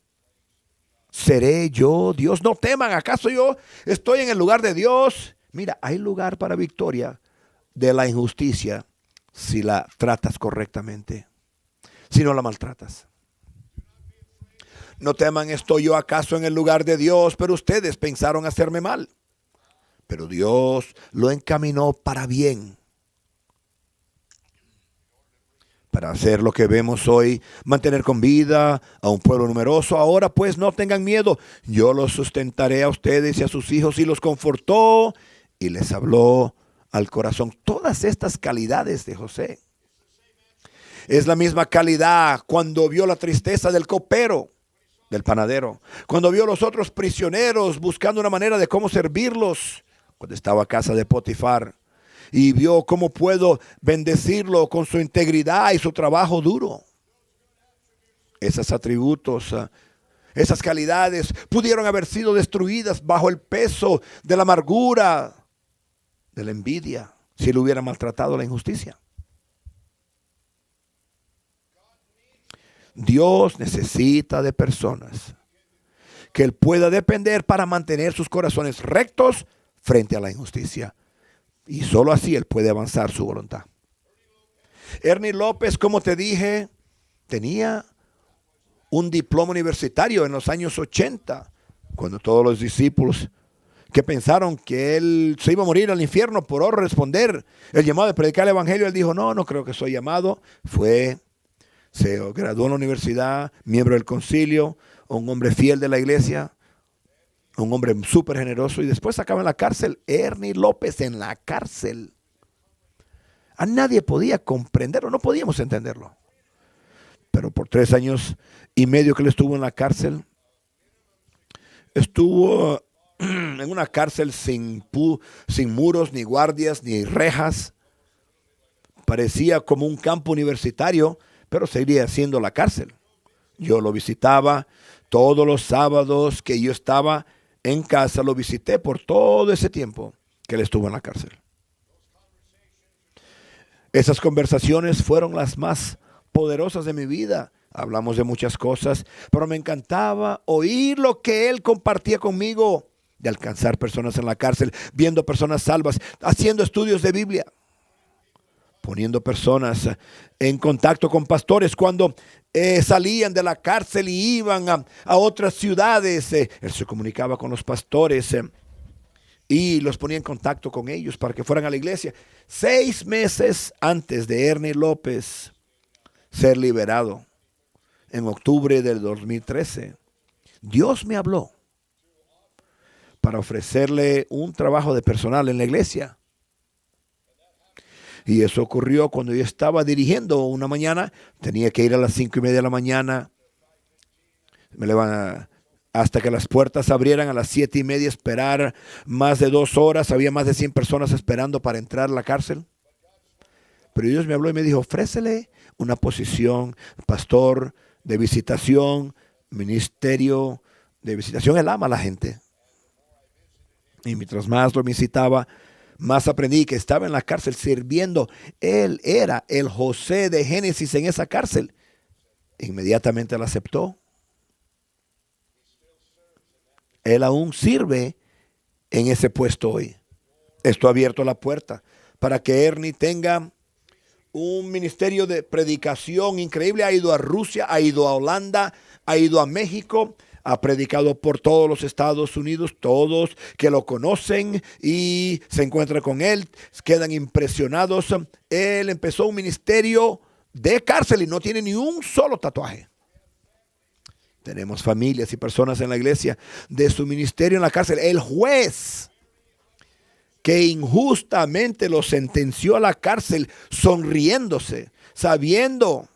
¿Seré yo Dios? No teman. ¿Acaso yo estoy en el lugar de Dios? Mira, hay lugar para victoria de la injusticia si la tratas correctamente, si no la maltratas. No teman, ¿estoy yo acaso en el lugar de Dios? Pero ustedes pensaron hacerme mal. Pero Dios lo encaminó para bien, para hacer lo que vemos hoy, mantener con vida a un pueblo numeroso. Ahora pues no tengan miedo, yo los sustentaré a ustedes y a sus hijos. Y los confortó y les habló al corazón. Todas estas calidades de José es la misma calidad cuando vio la tristeza del copero, del panadero, cuando vio a los otros prisioneros buscando una manera de cómo servirlos, cuando estaba a casa de Potifar y vio cómo puedo bendecirlo con su integridad y su trabajo duro. Esos atributos, esas calidades pudieron haber sido destruidas bajo el peso de la amargura, de la envidia, si él hubiera maltratado la injusticia. Dios necesita de personas que él pueda depender para mantener sus corazones rectos frente a la injusticia. Y solo así él puede avanzar su voluntad. Ernie López, como te dije, tenía un diploma universitario en los años 80, cuando todos los discípulos que pensaron que él se iba a morir al infierno por responder el llamado de predicar el evangelio, él dijo: no creo que soy llamado. Se graduó en la universidad, miembro del concilio, un hombre fiel de la iglesia, un hombre súper generoso, y después acaba en la cárcel. Ernie López en la cárcel. A nadie podía comprenderlo, no podíamos entenderlo. Pero por 3 años y medio que él estuvo en la cárcel, estuvo en una cárcel sin muros, ni guardias, ni rejas. Parecía como un campo universitario, pero seguía siendo la cárcel. Yo lo visitaba todos los sábados que yo estaba en casa, lo visité por todo ese tiempo que él estuvo en la cárcel. Esas conversaciones fueron las más poderosas de mi vida. Hablamos de muchas cosas, pero me encantaba oír lo que él compartía conmigo, de alcanzar personas en la cárcel, viendo personas salvas, haciendo estudios de Biblia, poniendo personas en contacto con pastores cuando salían de la cárcel y iban a otras ciudades. Él se comunicaba con los pastores y los ponía en contacto con ellos para que fueran a la iglesia. 6 meses antes de Ernie López ser liberado, en octubre del 2013, Dios me habló para ofrecerle un trabajo de personal en la iglesia. Y eso ocurrió cuando yo estaba dirigiendo una mañana. Tenía que ir a las 5:30 de la mañana. Me levanté hasta que las puertas abrieran a las 7:30, esperar más de 2 horas. Había más de 100 personas esperando para entrar a la cárcel. Pero Dios me habló y me dijo, ofrécele una posición, pastor de visitación, ministerio de visitación. Él ama a la gente. Y mientras más lo visitaba, más aprendí que estaba en la cárcel sirviendo. Él era el José de Génesis en esa cárcel. Inmediatamente la aceptó. Él aún sirve en ese puesto hoy. Esto ha abierto la puerta para que Ernie tenga un ministerio de predicación increíble. Ha ido a Rusia, ha ido a Holanda, ha ido a México. Ha predicado por todos los Estados Unidos, todos que lo conocen y se encuentran con él, quedan impresionados. Él empezó un ministerio de cárcel y no tiene ni un solo tatuaje. Tenemos familias y personas en la iglesia de su ministerio en la cárcel. El juez que injustamente lo sentenció a la cárcel, sonriéndose, sabiendo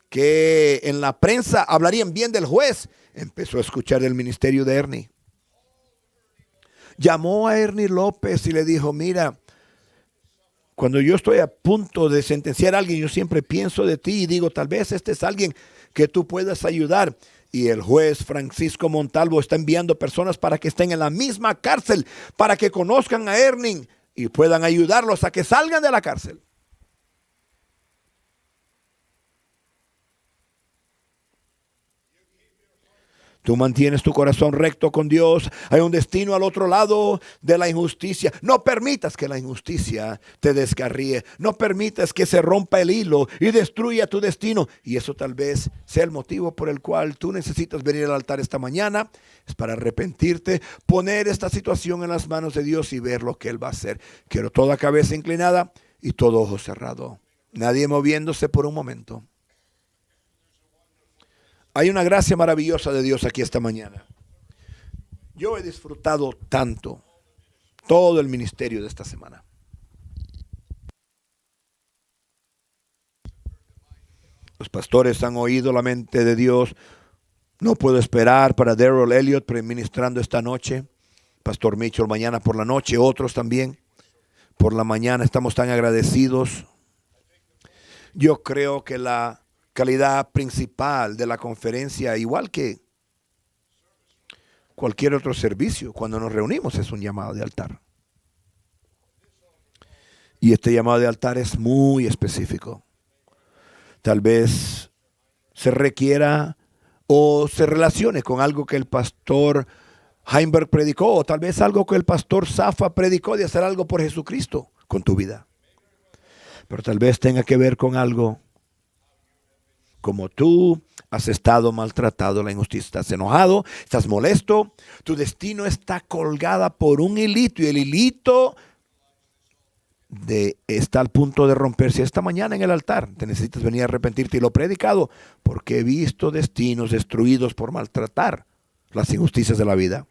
que en la prensa hablarían bien del juez, empezó a escuchar el ministerio de Ernie. Llamó a Ernie López y le dijo, mira, cuando yo estoy a punto de sentenciar a alguien, yo siempre pienso de ti y digo, tal vez este es alguien que tú puedas ayudar. Y el juez Francisco Montalvo está enviando personas para que estén en la misma cárcel, para que conozcan a Ernie y puedan ayudarlos a que salgan de la cárcel. Tú mantienes tu corazón recto con Dios. Hay un destino al otro lado de la injusticia. No permitas que la injusticia te descarríe. No permitas que se rompa el hilo y destruya tu destino. Y eso tal vez sea el motivo por el cual tú necesitas venir al altar esta mañana. Es para arrepentirte, poner esta situación en las manos de Dios y ver lo que Él va a hacer. Quiero toda cabeza inclinada y todo ojo cerrado. Nadie moviéndose por un momento. Hay una gracia maravillosa de Dios aquí esta mañana. Yo he disfrutado tanto todo el ministerio de esta semana. Los pastores han oído la mente de Dios. No puedo esperar para Darrell Elliott ministrando esta noche. Pastor Mitchell mañana por la noche, otros también. Por la mañana estamos tan agradecidos. Yo creo que la calidad principal de la conferencia, igual que cualquier otro servicio, cuando nos reunimos es un llamado de altar. Y este llamado de altar es muy específico. Tal vez se requiera o se relacione con algo que el pastor Heimberg predicó, o tal vez algo que el pastor Zafa predicó de hacer algo por Jesucristo con tu vida. Pero tal vez tenga que ver con algo como tú has estado maltratado, la injusticia, estás enojado, estás molesto, tu destino está colgada por un hilito y el hilito está al punto de romperse. Esta mañana en el altar te necesitas venir a arrepentirte, y lo he predicado porque he visto destinos destruidos por maltratar las injusticias de la vida.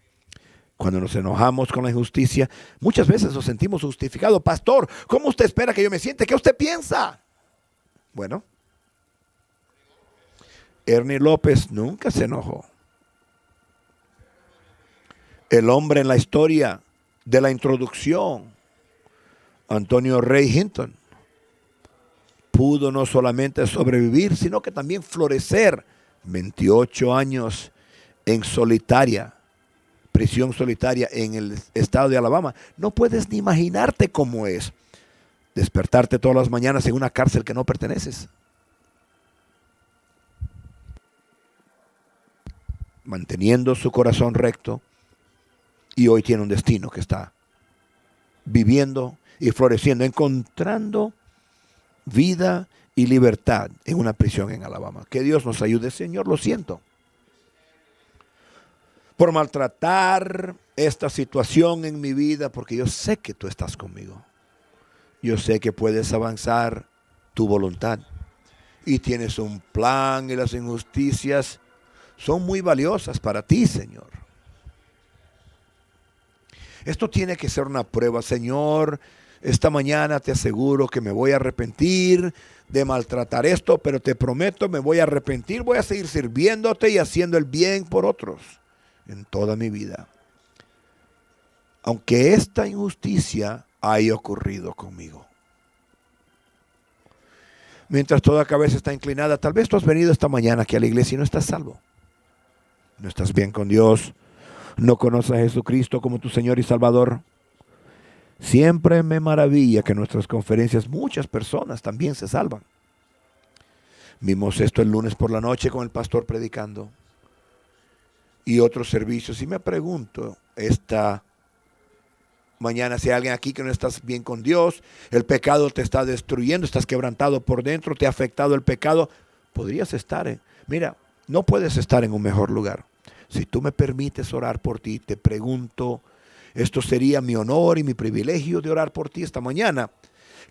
Cuando nos enojamos con la injusticia, muchas veces nos sentimos justificados. Pastor, ¿cómo usted espera que yo me siente? ¿Qué usted piensa? Bueno, Ernie López nunca se enojó. El hombre en la historia de la introducción, Antonio Ray Hinton, pudo no solamente sobrevivir, sino que también florecer 28 años en prisión solitaria en el estado de Alabama. No puedes ni imaginarte cómo es despertarte todas las mañanas en una cárcel que no perteneces. Manteniendo su corazón recto, y hoy tiene un destino que está viviendo y floreciendo, encontrando vida y libertad en una prisión en Alabama. Que Dios nos ayude, Señor, lo siento por maltratar esta situación en mi vida, porque yo sé que tú estás conmigo. Yo sé que puedes avanzar tu voluntad y tienes un plan, y las injusticias son muy valiosas para ti, Señor. Esto tiene que ser una prueba, Señor. Esta mañana te aseguro que me voy a arrepentir de maltratar esto, pero te prometo, me voy a arrepentir, voy a seguir sirviéndote y haciendo el bien por otros en toda mi vida. Aunque esta injusticia haya ocurrido conmigo. Mientras toda cabeza está inclinada, tal vez tú has venido esta mañana aquí a la iglesia y no estás salvo. No estás bien con Dios. No conoces a Jesucristo como tu Señor y Salvador. Siempre me maravilla que en nuestras conferencias muchas personas también se salvan. Vimos esto el lunes por la noche con el pastor predicando y otros servicios. Y me pregunto esta mañana si hay alguien aquí que no estás bien con Dios, el pecado te está destruyendo, estás quebrantado por dentro, te ha afectado el pecado. Podrías estar mira, no puedes estar en un mejor lugar. Si tú me permites orar por ti, te pregunto, esto sería mi honor y mi privilegio de orar por ti esta mañana,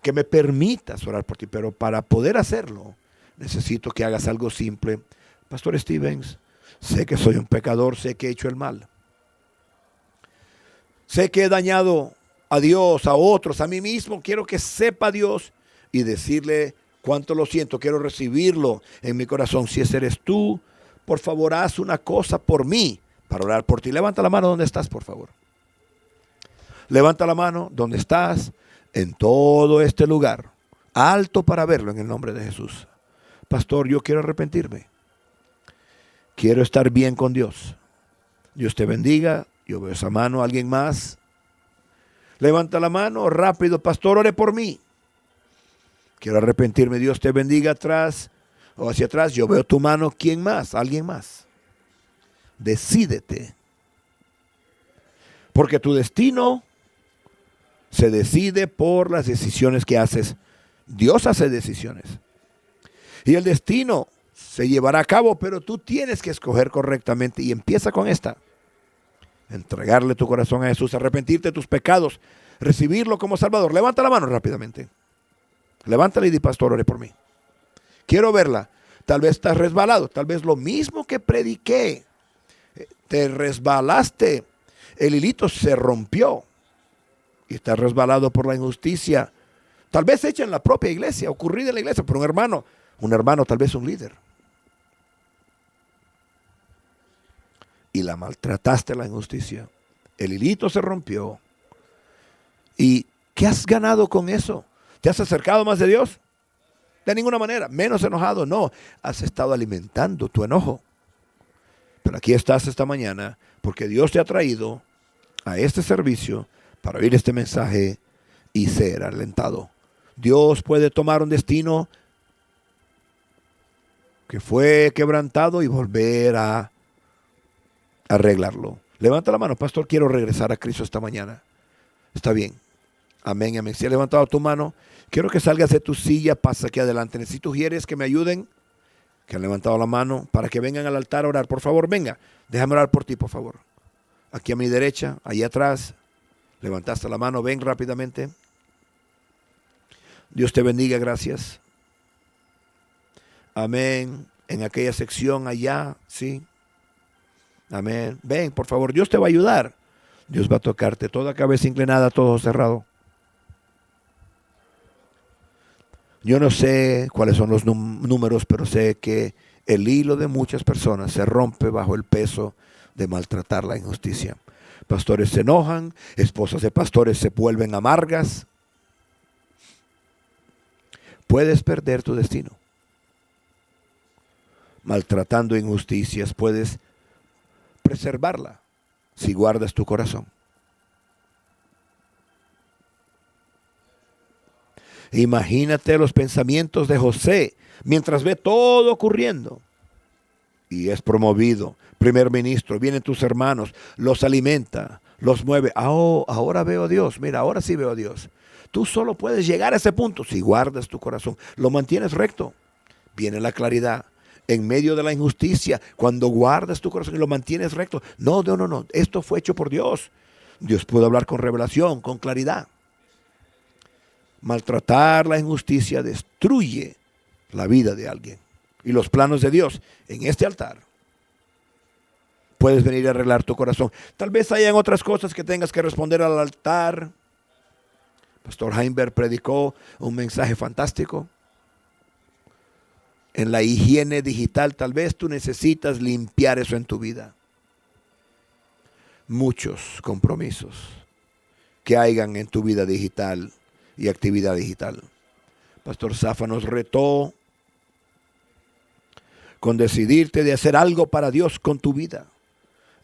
que me permitas orar por ti, pero para poder hacerlo, necesito que hagas algo simple. Pastor Stevens, sé que soy un pecador, sé que he hecho el mal. Sé que he dañado a Dios, a otros, a mí mismo. Quiero que sepa Dios y decirle cuánto lo siento. Quiero recibirlo en mi corazón. Si ese eres tú, por favor, haz una cosa por mí para orar por ti. Levanta la mano donde estás, por favor. Levanta la mano donde estás en todo este lugar. Alto para verlo en el nombre de Jesús. Pastor, yo quiero arrepentirme. Quiero estar bien con Dios. Dios te bendiga. Yo veo esa mano. ¿Alguien más? Levanta la mano. Rápido, pastor, ore por mí. Quiero arrepentirme. Dios te bendiga. Atrás o hacia atrás. Yo veo tu mano. ¿Quién más? ¿Alguien más? Decídete. Porque tu destino se decide por las decisiones que haces. Dios hace decisiones. Y el destino se llevará a cabo, pero tú tienes que escoger correctamente. Y empieza con esta. Entregarle tu corazón a Jesús, arrepentirte de tus pecados, recibirlo como Salvador. Levanta la mano rápidamente. Levántala y di, pastor, ore por mí. Quiero verla. Tal vez estás resbalado. Tal vez lo mismo que prediqué. Te resbalaste. El hilito se rompió. Y estás resbalado por la injusticia. Tal vez hecha en la propia iglesia, ocurrida en la iglesia por un hermano, tal vez un líder. Y la maltrataste la injusticia. El hilito se rompió. ¿Y qué has ganado con eso? ¿Te has acercado más de Dios? De ninguna manera. Menos enojado, no. Has estado alimentando tu enojo. Pero aquí estás esta mañana porque Dios te ha traído a este servicio para oír este mensaje y ser alentado. Dios puede tomar un destino que fue quebrantado y volver a arreglarlo. Levanta la mano, pastor, quiero regresar a Cristo esta mañana. Está bien. Amén, amén. Si has levantado tu mano, quiero que salgas de tu silla, pasa aquí adelante. Necesito sugieres que me ayuden, que han levantado la mano, para que vengan al altar a orar. Por favor, venga. Déjame orar por ti, por favor. Aquí a mi derecha, ahí atrás. Levantaste la mano, ven rápidamente. Dios te bendiga, gracias. Amén. En aquella sección allá, sí. Amén. Ven, por favor, Dios te va a ayudar. Dios va a tocarte. Toda cabeza inclinada, todo cerrado. Yo no sé cuáles son los números, pero sé que el hilo de muchas personas se rompe bajo el peso de maltratar la injusticia. Pastores se enojan, esposas de pastores se vuelven amargas puedes perder tu destino. Maltratando injusticias, puedes preservarla si guardas tu corazón. Imagínate los pensamientos de José mientras ve todo ocurriendo. Y es promovido, primer ministro, vienen tus hermanos, los alimenta, los mueve. Ahora veo a Dios, mira, ahora sí veo a Dios. Tú solo puedes llegar a ese punto si guardas tu corazón, lo mantienes recto. Viene la claridad. En medio de la injusticia, cuando guardas tu corazón y lo mantienes recto. No, esto fue hecho por Dios. Dios pudo hablar con revelación, con claridad. Maltratar la injusticia destruye la vida de alguien y los planos de Dios. En este altar puedes venir a arreglar tu corazón. Tal vez hayan otras cosas que tengas que responder al altar. Pastor Heimberg predicó un mensaje fantástico. En la higiene digital, tal vez tú necesitas limpiar eso en tu vida. Muchos compromisos que hayan en tu vida digital y actividad digital. Pastor Zafa nos retó con decidirte de hacer algo para Dios con tu vida.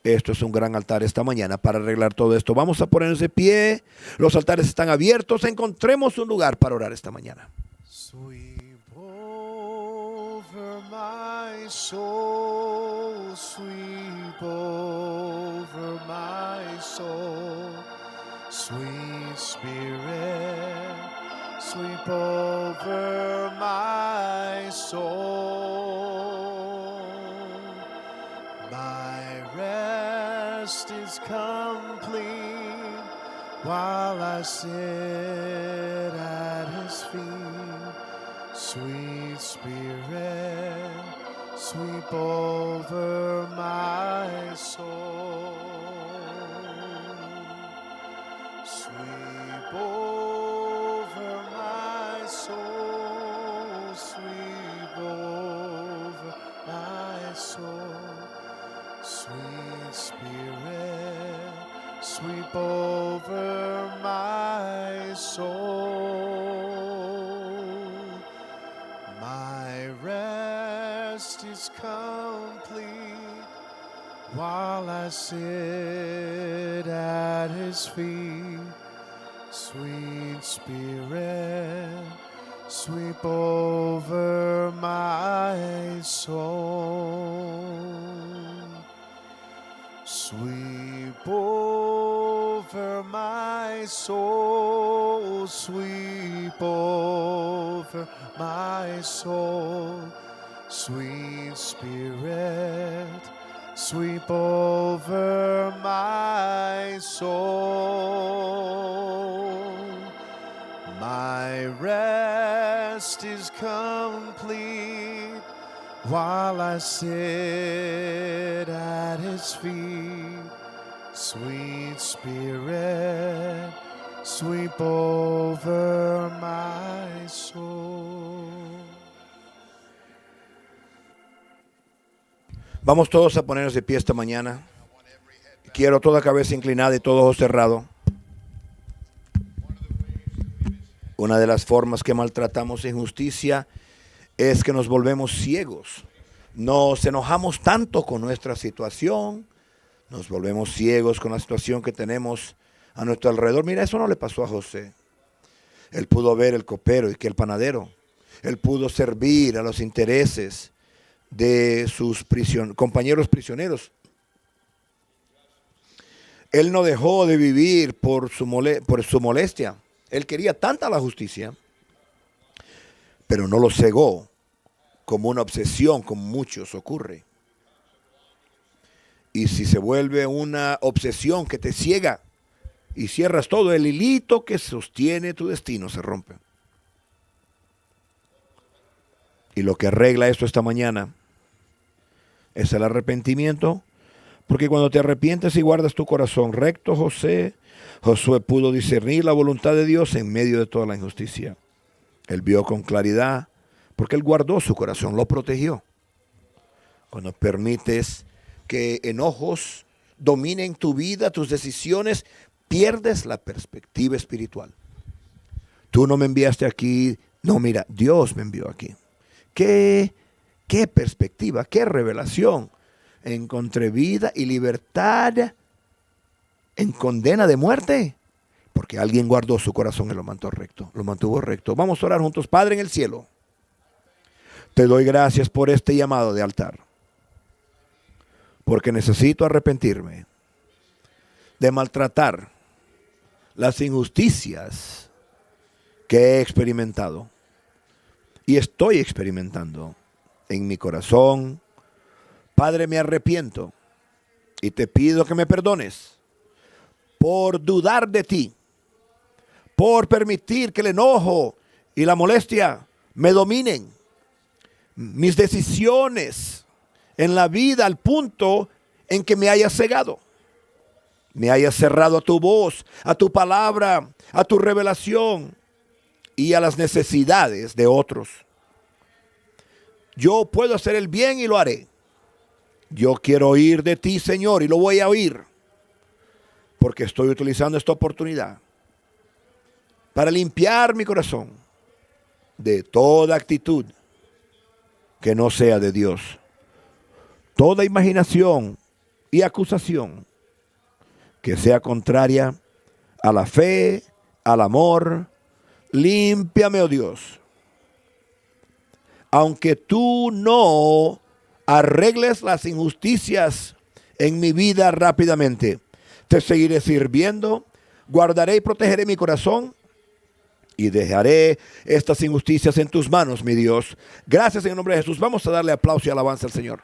Esto es un gran altar esta mañana para arreglar todo esto. Vamos a ponernos de pie. Los altares están abiertos. Encontremos un lugar para orar esta mañana.
Sweep over my soul, sweep over my soul, sweet Spirit, sweep over my soul. My rest is complete while I sit at His feet. Sweet Spirit, sweep over my soul. Sweep over my soul, sweep over my soul. Sweet Spirit, sweep over my soul. My rest is complete while I sit at His feet. Sweet Spirit, sweep over my soul. Sweep over my soul, sweep over my soul. Sweet Spirit, sweep over my soul. My rest is complete while I sit at His feet. Sweet Spirit, sweep over my soul.
Vamos todos a ponernos de pie esta mañana. Quiero toda cabeza inclinada y todo ojo cerrado. Una de las formas que maltratamos injusticia es que nos volvemos ciegos. Nos enojamos tanto con nuestra situación, nos volvemos ciegos con la situación que tenemos a nuestro alrededor. Mira, eso no le pasó a José. Él pudo ver el copero y que el panadero. Él pudo servir a los intereses de sus compañeros prisioneros. Él no dejó de vivir por su molestia. Él quería tanta la justicia, pero no lo cegó como una obsesión, como muchos ocurre. Y si se vuelve una obsesión que te ciega y cierras todo, el hilito que sostiene tu destino se rompe. Y lo que arregla esto esta mañana es el arrepentimiento, porque cuando te arrepientes y guardas tu corazón recto, Josué pudo discernir la voluntad de Dios en medio de toda la injusticia. Él vio con claridad, porque él guardó su corazón, lo protegió. Cuando permites que enojos dominen tu vida, tus decisiones, pierdes la perspectiva espiritual. Tú no me enviaste aquí No, mira, Dios me envió aquí. ¿Qué perspectiva, qué revelación? Encontré vida y libertad en condena de muerte, porque alguien guardó su corazón y lo mantuvo recto. Vamos a orar juntos. Padre en el cielo, te doy gracias por este llamado de altar, porque necesito arrepentirme de maltratar las injusticias que he experimentado y estoy experimentando en mi corazón. Padre, me arrepiento y te pido que me perdones por dudar de ti, por permitir que el enojo y la molestia me dominen mis decisiones en la vida, al punto en que me hayas cegado, me hayas cerrado a tu voz, a tu palabra, a tu revelación y a las necesidades de otros. Yo puedo hacer el bien y lo haré. Yo quiero oír de ti, Señor, y lo voy a oír, porque estoy utilizando esta oportunidad para limpiar mi corazón de toda actitud que no sea de Dios. Toda imaginación y acusación que sea contraria a la fe, al amor, límpiame, oh Dios. Aunque tú no arregles las injusticias en mi vida rápidamente, te seguiré sirviendo, guardaré y protegeré mi corazón y dejaré estas injusticias en tus manos, mi Dios. Gracias en el nombre de Jesús. Vamos a darle aplauso y alabanza al Señor.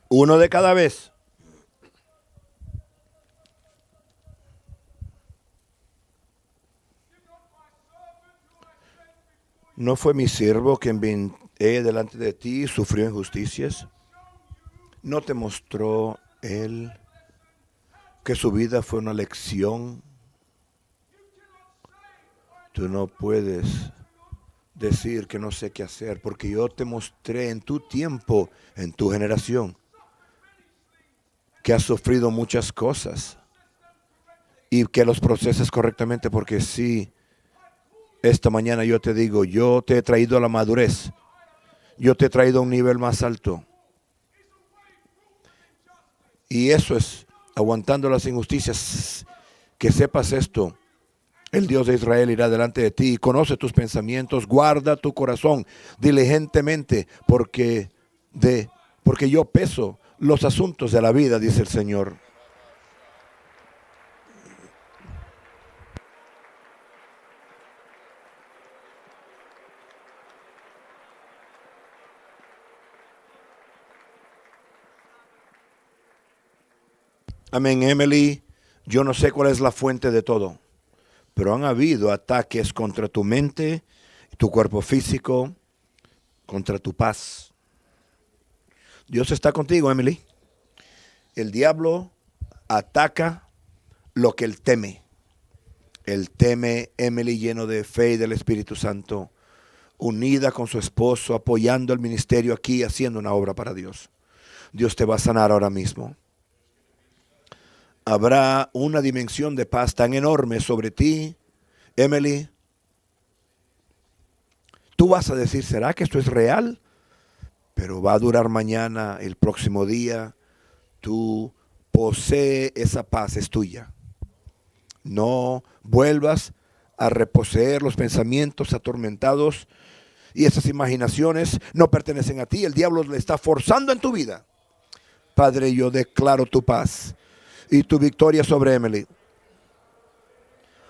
Uno de cada vez. ¿No fue mi siervo que envié delante de ti y sufrió injusticias? ¿No te mostró él que su vida fue una lección? Tú no puedes decir que no sé qué hacer, porque yo te mostré en tu tiempo, en tu generación, que has sufrido muchas cosas y que los proceses correctamente, porque sí, esta mañana yo te digo, yo te he traído a la madurez, yo te he traído a un nivel más alto, y eso es aguantando las injusticias. Que sepas esto: el Dios de Israel irá delante de ti y conoce tus pensamientos. Guarda tu corazón diligentemente, porque yo peso los asuntos de la vida, dice el Señor. Amén, Emily. Yo no sé cuál es la fuente de todo, pero han habido ataques contra tu mente, tu cuerpo físico, contra tu paz. Dios está contigo, Emily. El diablo ataca lo que él teme. Él teme, Emily, lleno de fe y del Espíritu Santo, unida con su esposo, apoyando el ministerio aquí, haciendo una obra para Dios. Dios te va a sanar ahora mismo. Habrá una dimensión de paz tan enorme sobre ti, Emily. Tú vas a decir, ¿será que esto es real? Pero va a durar mañana, el próximo día. Tú posee esa paz, es tuya. No vuelvas a reposeer los pensamientos atormentados, y esas imaginaciones no pertenecen a ti. El diablo le está forzando en tu vida Padre, yo declaro tu paz y tu victoria sobre Emily.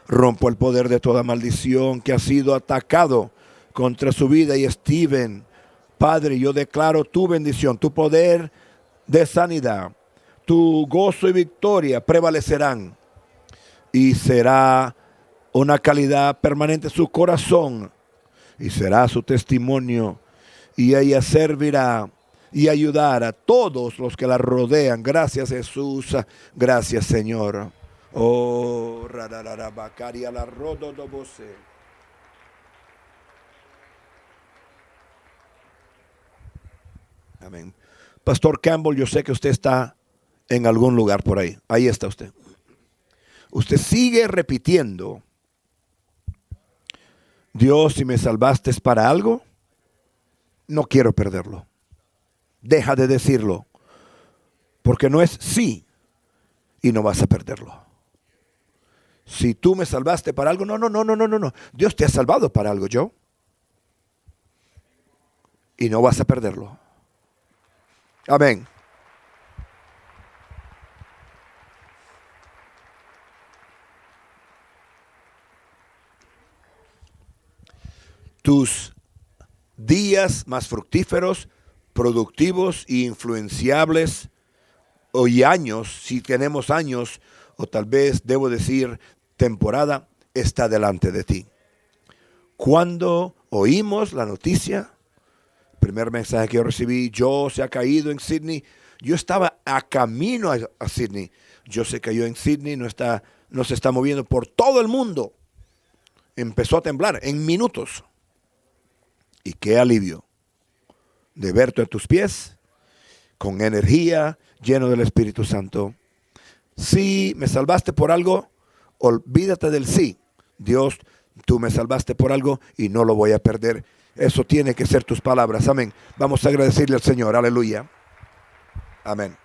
Rompo el poder de toda maldición que ha sido atacado contra su vida y Steven. Padre, yo declaro tu bendición, tu poder de sanidad, tu gozo y victoria prevalecerán y será una calidad permanente en su corazón y será su testimonio y ella servirá y ayudar a todos los que la rodean. Gracias, Jesús. Gracias, Señor. Oh, rararabacaria la rodo do você. Amén. Pastor Campbell, yo sé que usted está en algún lugar por ahí. Ahí está usted. Usted sigue repitiendo: Dios, si me salvaste es para algo, no quiero perderlo. Deja de decirlo, porque no es sí y no vas a perderlo. Si tú me salvaste para algo, no. Dios te ha salvado para algo, yo. Y no vas a perderlo. Amén. Tus días más fructíferos, productivos e influenciables, y años, si tenemos años, o tal vez debo decir temporada, está delante de ti. Cuando oímos la noticia, el primer mensaje que yo recibí, Joe se ha caído en Sydney. Yo estaba a camino a Sydney. Joe se cayó en Sydney, no se está moviendo por todo el mundo. Empezó a temblar en minutos. Y qué alivio de verte a tus pies, con energía, lleno del Espíritu Santo. Si me salvaste por algo, olvídate del sí. Dios, tú me salvaste por algo y no lo voy a perder. Eso tiene que ser tus palabras. Amén. Vamos a agradecerle al Señor. Aleluya. Amén.